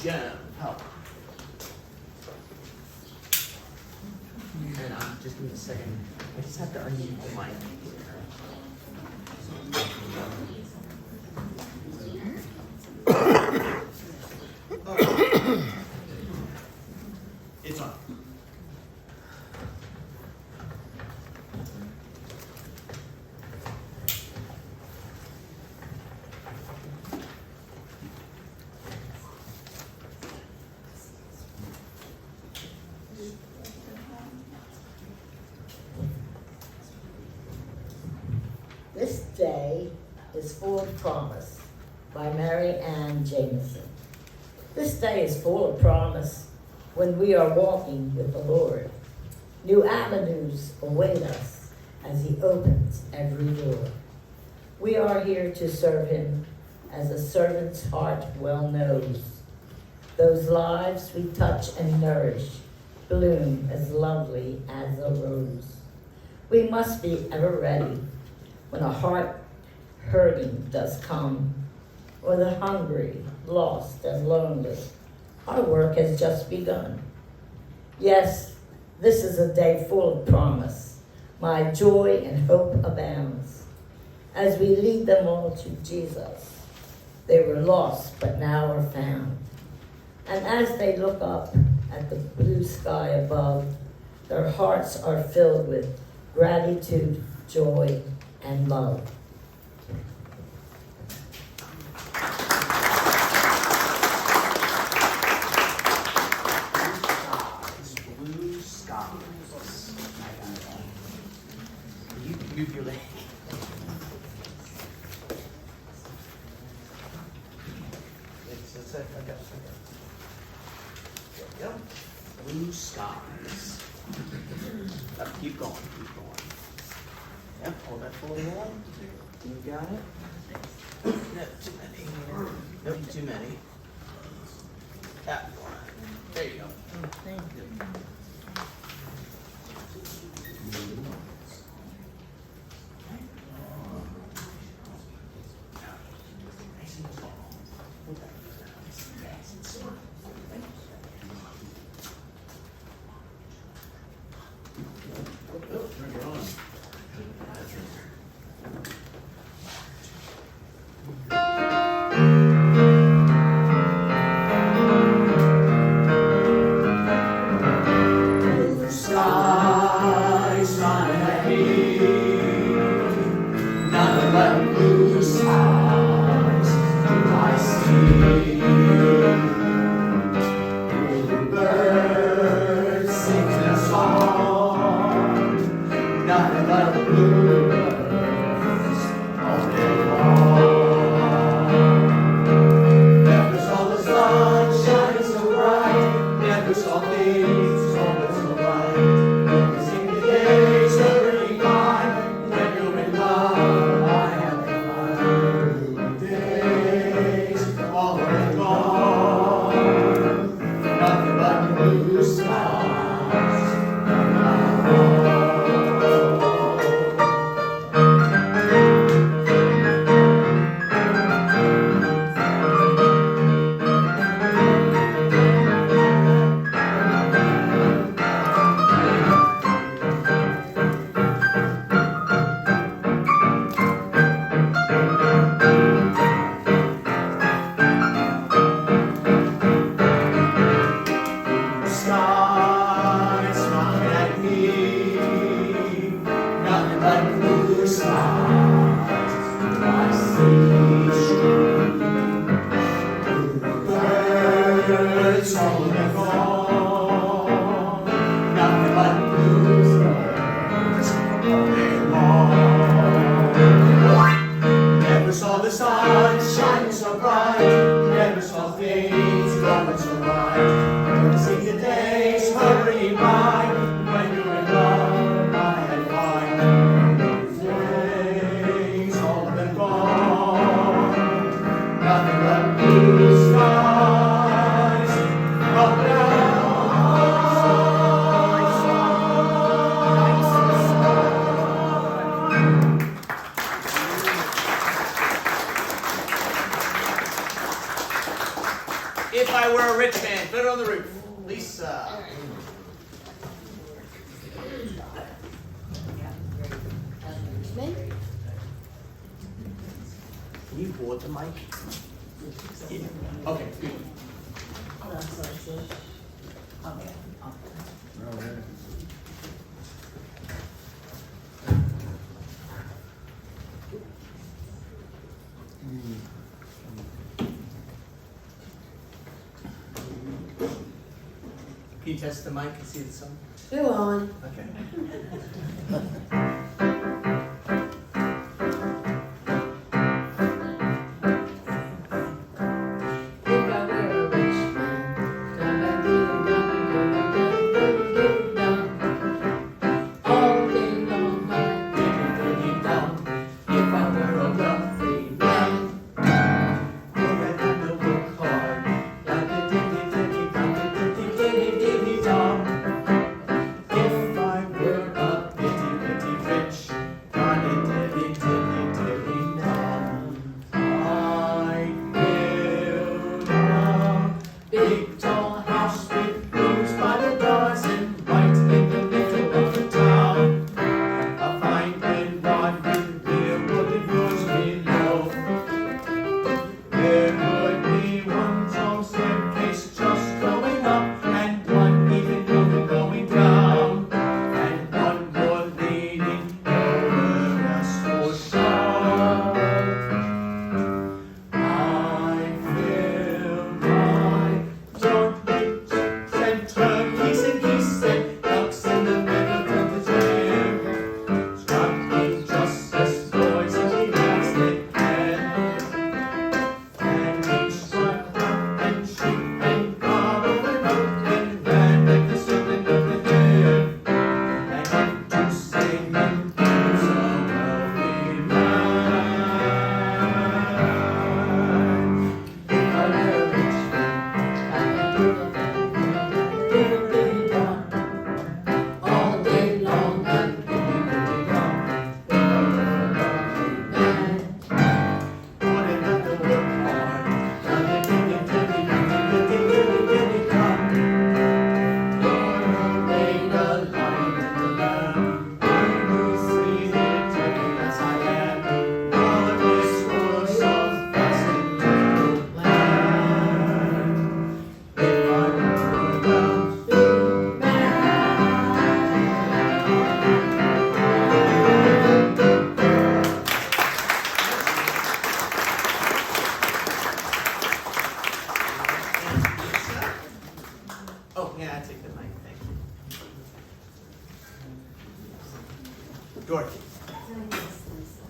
Jen, help. And just give me a second. I just have to unmute the mic. It's on. This day is full of promise by Mary Ann Jameson. This day is full of promise when we are walking with the Lord. New avenues await us as He opens every door. We are here to serve Him as a servant's heart well knows. Those lives we touch and nourish bloom as lovely as a rose. We must be ever ready when a heart hurting does come, or the hungry, lost, and lonely. Our work has just begun. Yes, this is a day full of promise. My joy and hope abounds as we lead them all to Jesus. They were lost, but now are found. And as they look up at the blue sky above, their hearts are filled with gratitude, joy, and love. Blue skies. You can move your leg. I got it. There we go. Blue skies. Keep going, keep going. Yep, hold that fully on. You got it? No, too many. Nope, too many. That one. There you go. Thank you. If I were a rich man, put it on the roof. Lisa. Can you hold the mic? Yeah. Okay, good. Can you test the mic and see the sun? Still on. Okay. Sign this, Lisa.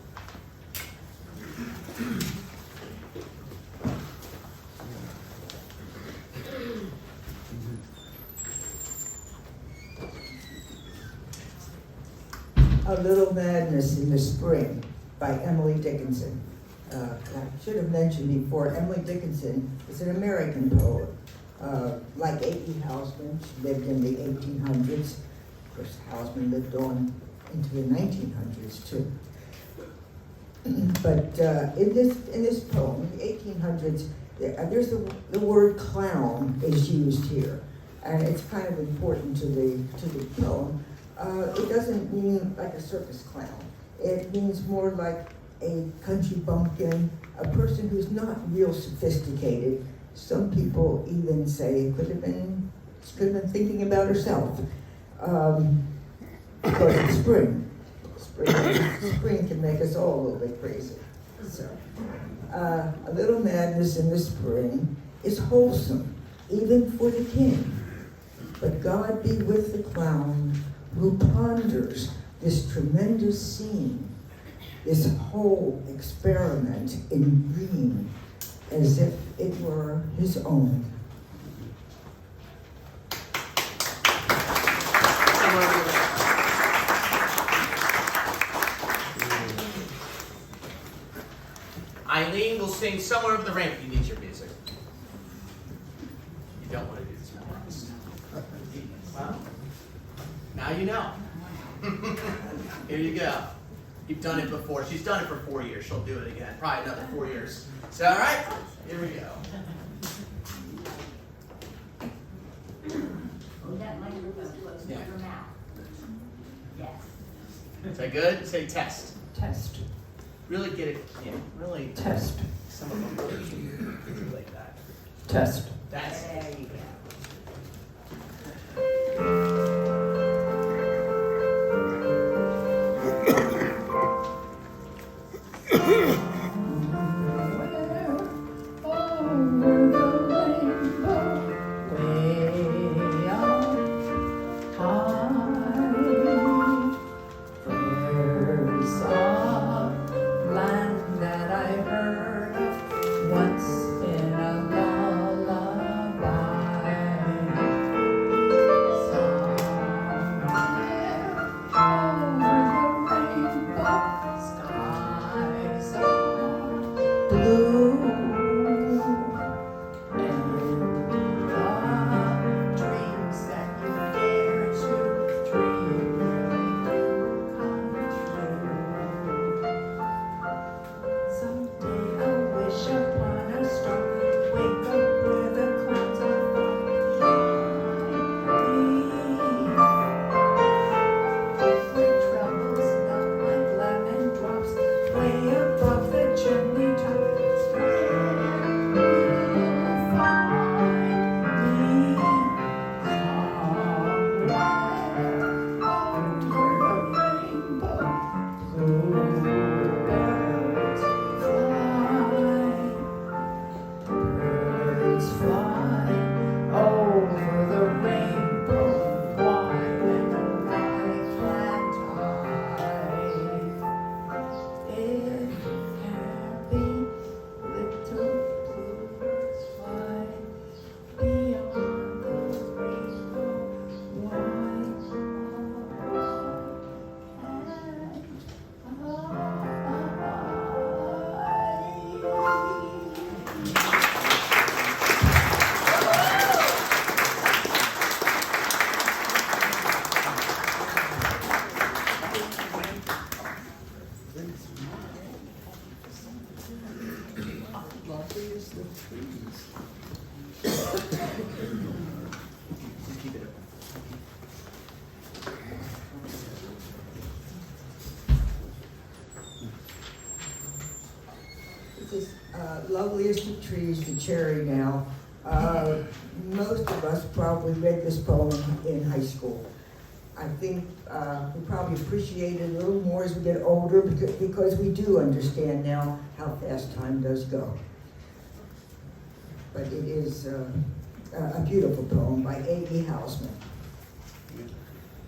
A Little Madness in the Spring by Emily Dickinson. I should have mentioned before, Emily Dickinson is an American poet. Like A.E. Housman, she lived in the 1800s. Of course, Housman lived on into the 1900s too. But in this poem, the 1800s, there's the word clown is used here, and it's kind of important to the poem. It doesn't mean like a circus clown. It means more like a country bumpkin, a person who's not real sophisticated. Some people even say it could have been thinking about herself. Because it's spring. Spring can make us all a little bit crazy. So, A Little Madness in the Spring is wholesome, even for the king. But God be with the clown who ponders this tremendous scene, this whole experiment in green, as if it were his own. Eileen will sing Somewhere Over the Rainbow. You need your music. You don't want to do this next. Well, now you know. Here you go. You've done it before. She's done it for 4 years. She'll do it again. Probably another 4 years. So, all right? Here we go. Hold that microphone close to Yeah. your mouth. Yes. Is that good? Say test. Test. Really get it. Yeah, really. Test. Some of them really like that. Test. That's There you go. Loveliest of trees, the cherry now. Most of us probably read this poem in high school. I think we probably appreciate it a little more as we get older because we do understand now how fast time does go. But it is a beautiful poem by A.E. Housman.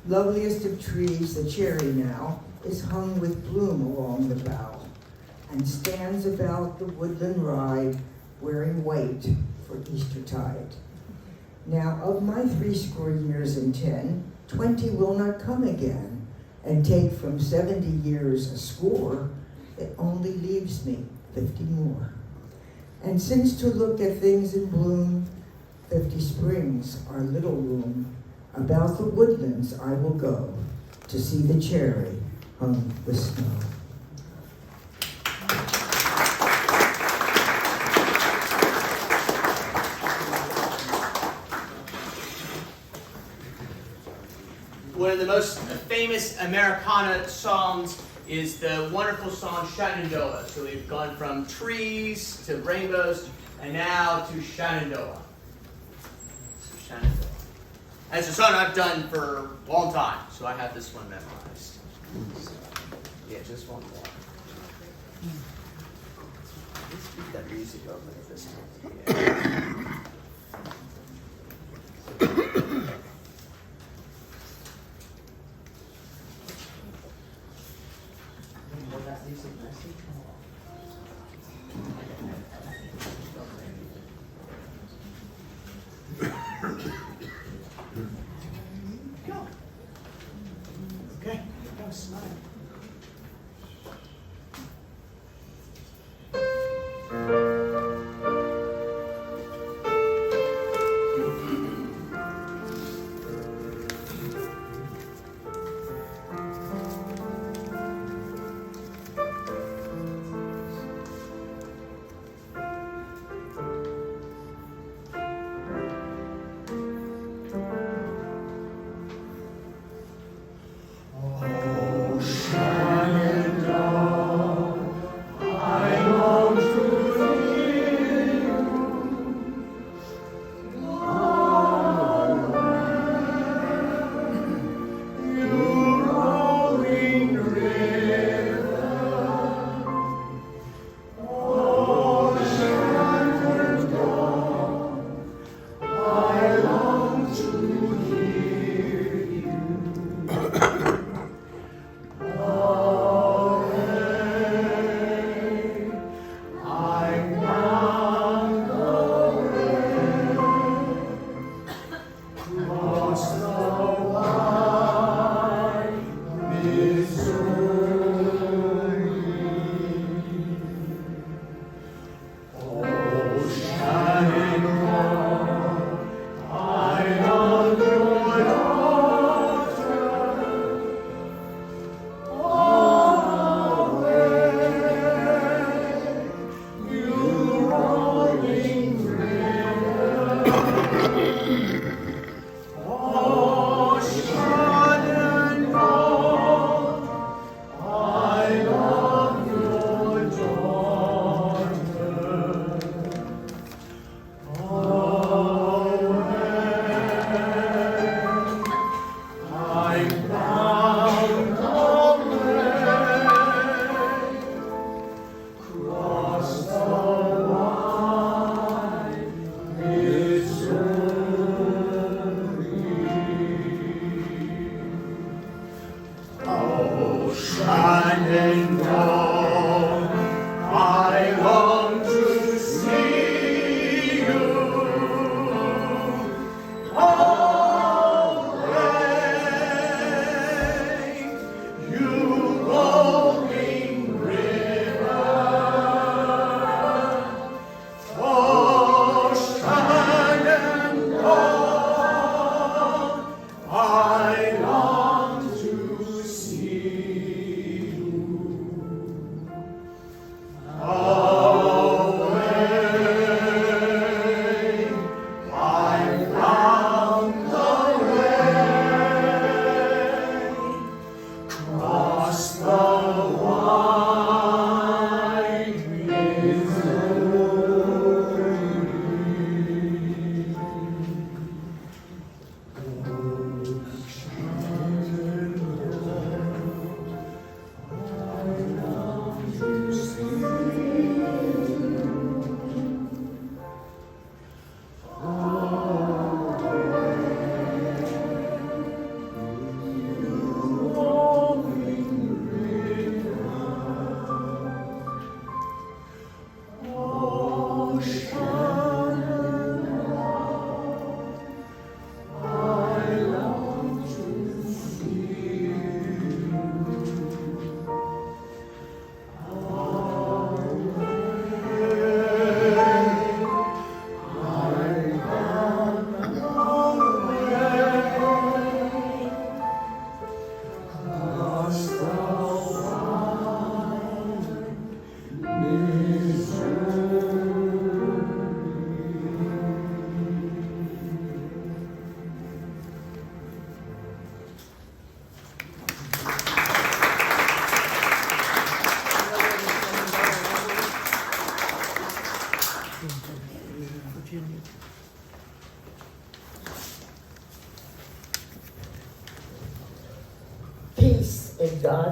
Loveliest of trees, the cherry now, is hung with bloom along the bough, and stands about the woodland ride, wearing white for Eastertide. Now of my 80 years and 10, 20 will not come again, and take from 70 years a score, it only leaves me 50 more. And since to look at things in bloom, 50 springs are little room, about the woodlands I will go, to see the cherry hung with snow. One of the most famous Americana songs is the wonderful song Shenandoah. So we've gone from trees to rainbows and now to Shenandoah. So Shenandoah. And it's a song I've done for a long time, so I have this one memorized. So, yeah, just one more. Let's keep that music open at this time. Yeah. Okay, go smile.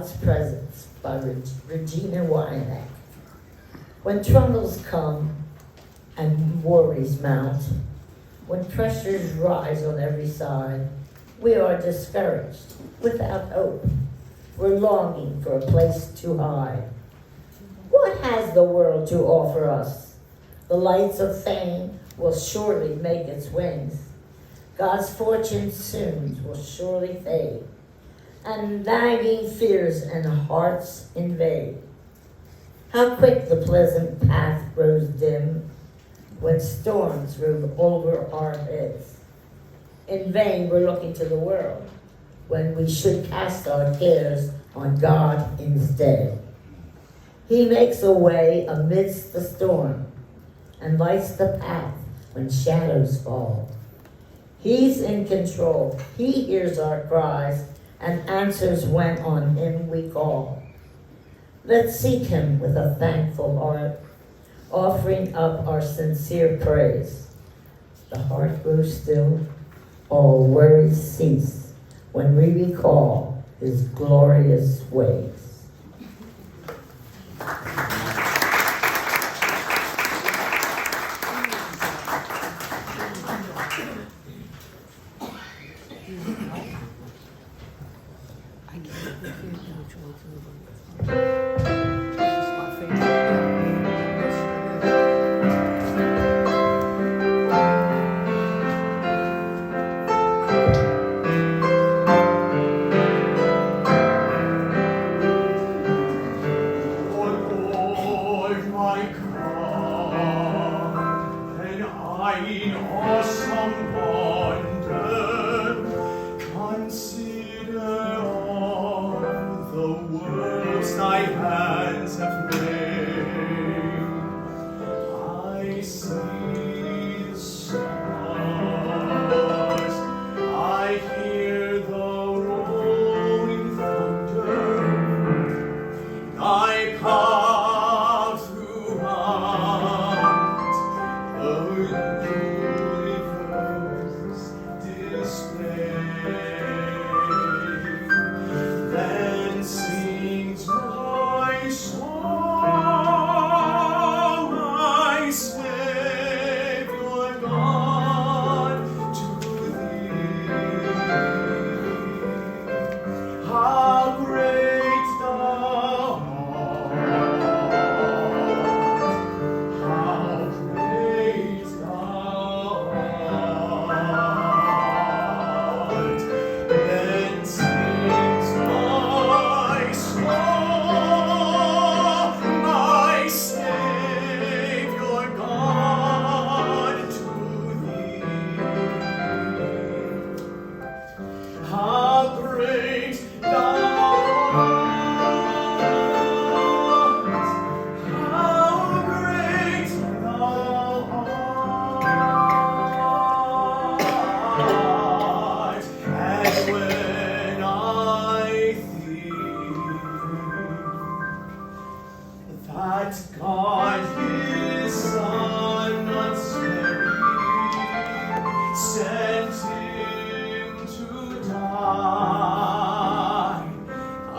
God's Presence by Regina Wyatt. When troubles come and worries mount, when pressures rise on every side, we are discouraged, without hope. We're longing for a place to hide. What has the world to offer us? The lights of fame will surely make its wings. God's fortune soon will surely fade, and nagging fears and hearts invade. How quick the pleasant path grows dim when storms rove over our heads. In vain we're looking to the world when we should cast our cares on God instead. He makes a way amidst the storm and lights the path when shadows fall. He's in control. He hears our cries and answers when on him we call. Let's seek him with a thankful heart, offering up our sincere praise. The heart grows still, all worries cease when we recall his glorious ways.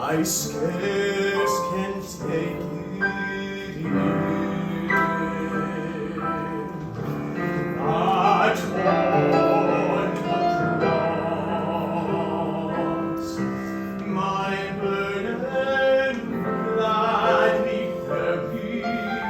I scarce can take it in. That on the cross, my burden gladly carried.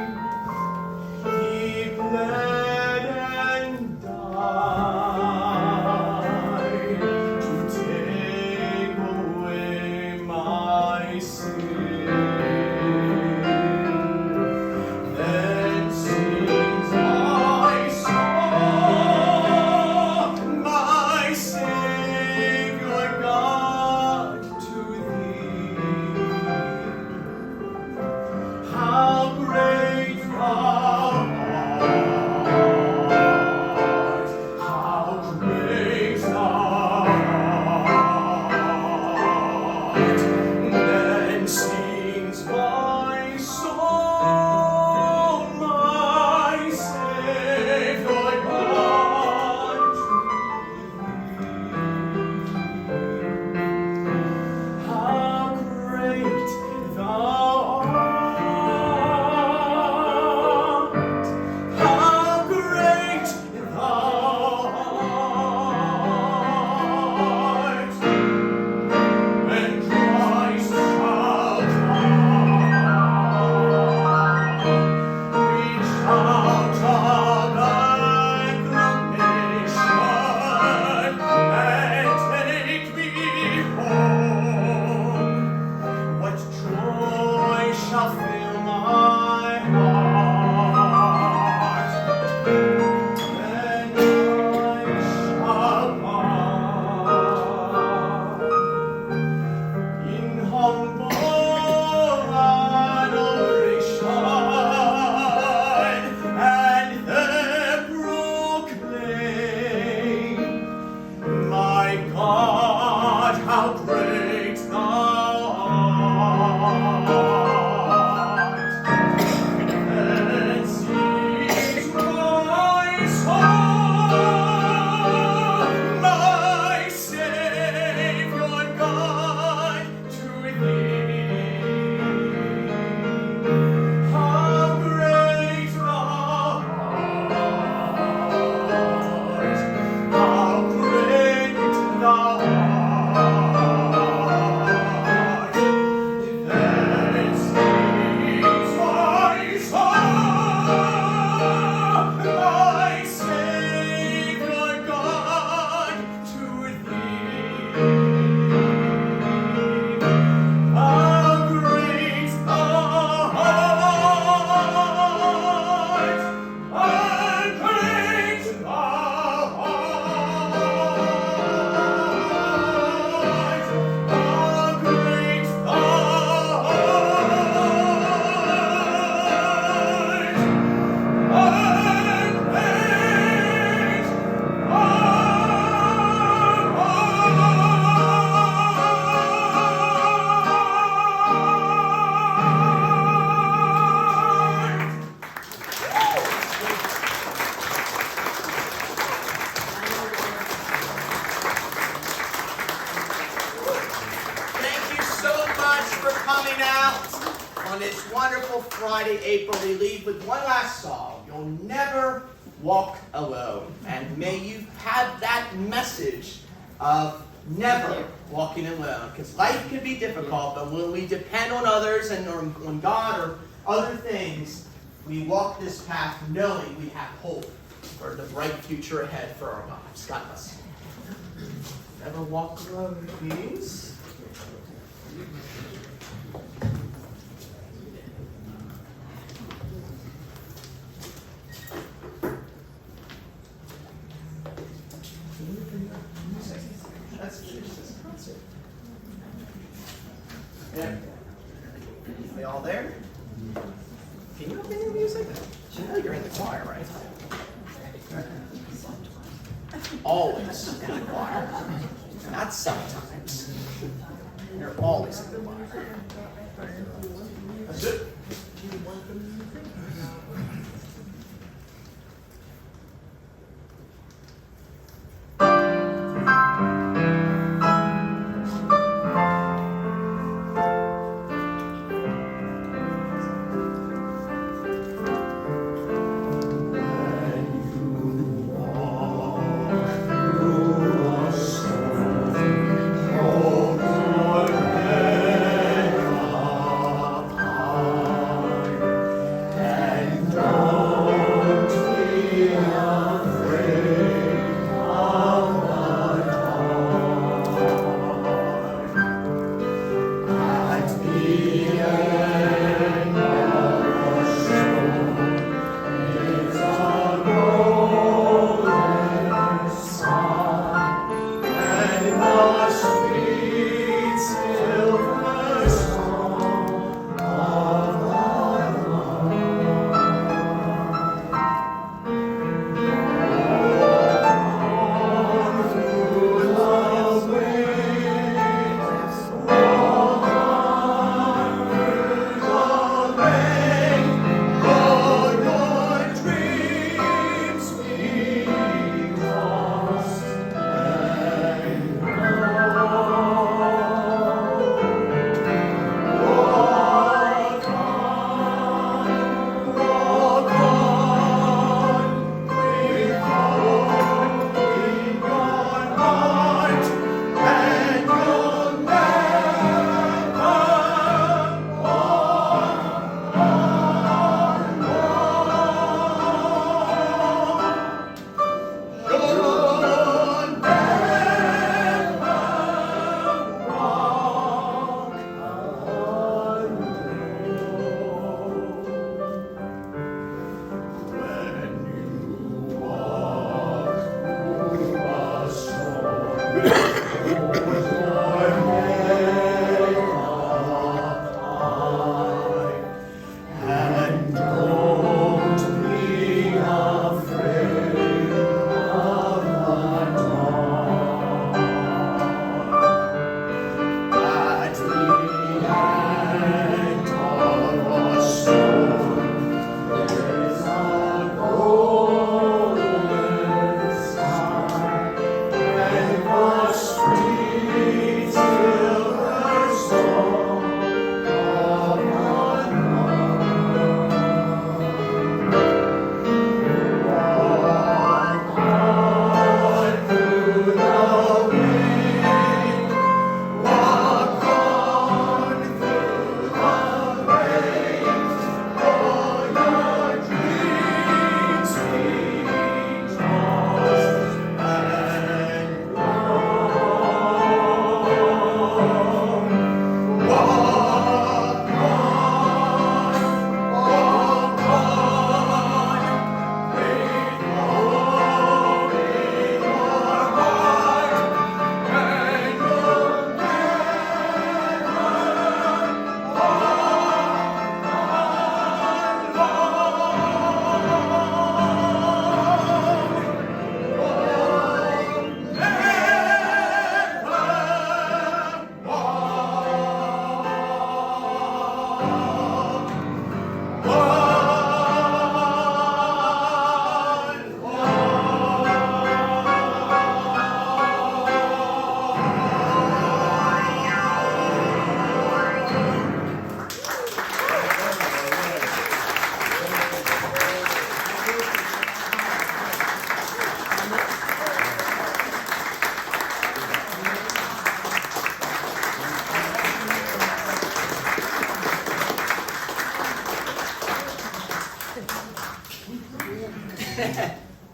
out on this wonderful Friday, April, we leave with one last song. You'll never walk alone. And may you have that message of never walking alone. Because life can be difficult, but when we depend on others and on God or other things, we walk this path knowing we have hope for the bright future ahead for our lives. God bless you. Never walk alone, please. Let's finish this concert. Yeah. Are we all there? Can you open your music? You know you're in the choir, right? Always in the choir. Not sometimes. You're always in the choir. That's it. Oh,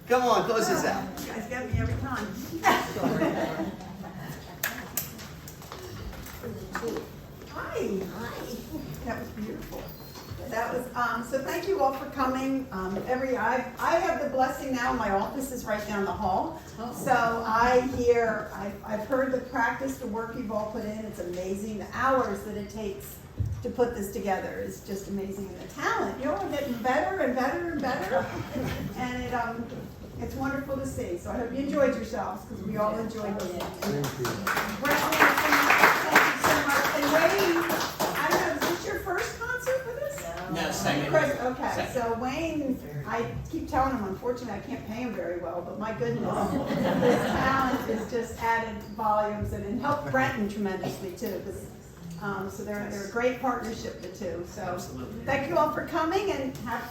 Come on, close this out. You guys get me every time. Hi. That was beautiful. That was, so thank you all for coming. I have the blessing now, my office is right down the hall. So I've heard the practice, the work you've all put in, it's amazing. The hours that it takes to put this together is just amazing. And the talent, you all are getting better and better and better. And it's wonderful to see. So I hope you enjoyed yourselves, because we all enjoyed this. Thank you. Brenten, thank you so much. And Wayne, I don't know, is this your first concert with us? No, second. Okay, Second. so Wayne, I keep telling him, unfortunately, I can't pay him very well, but my goodness, his talent is just added volumes and helped Brenten tremendously too. So they're a great partnership, the two. So Absolutely. thank you all for coming, and have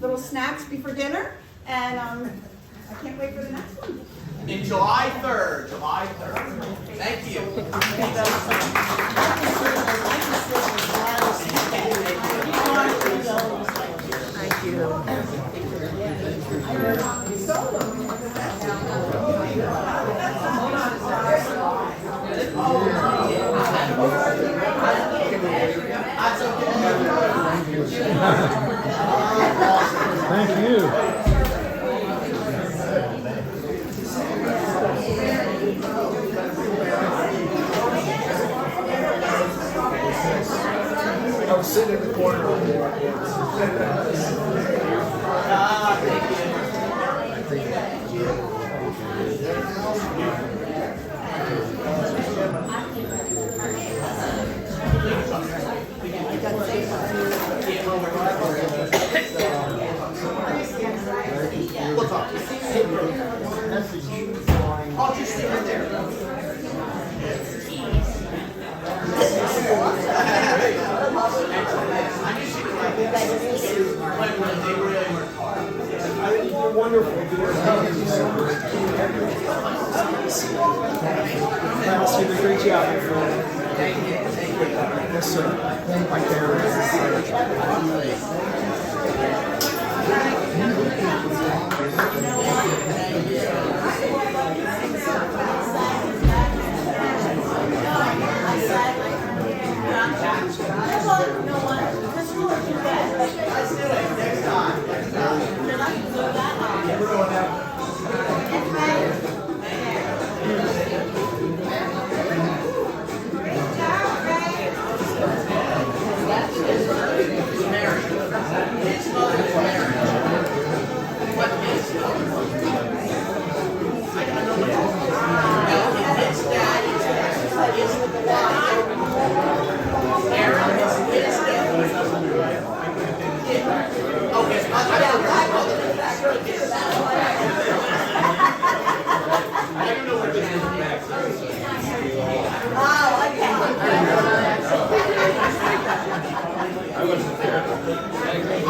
little snacks before dinner. And I can't wait for the next one. In July 3rd, July 3rd. Thank you. Thank you. I was sitting in the corner of the We'll talk. I'll just stay right there. You're wonderful. Travis, you did a great job, my friend. Yes, sir. My I wasn't there.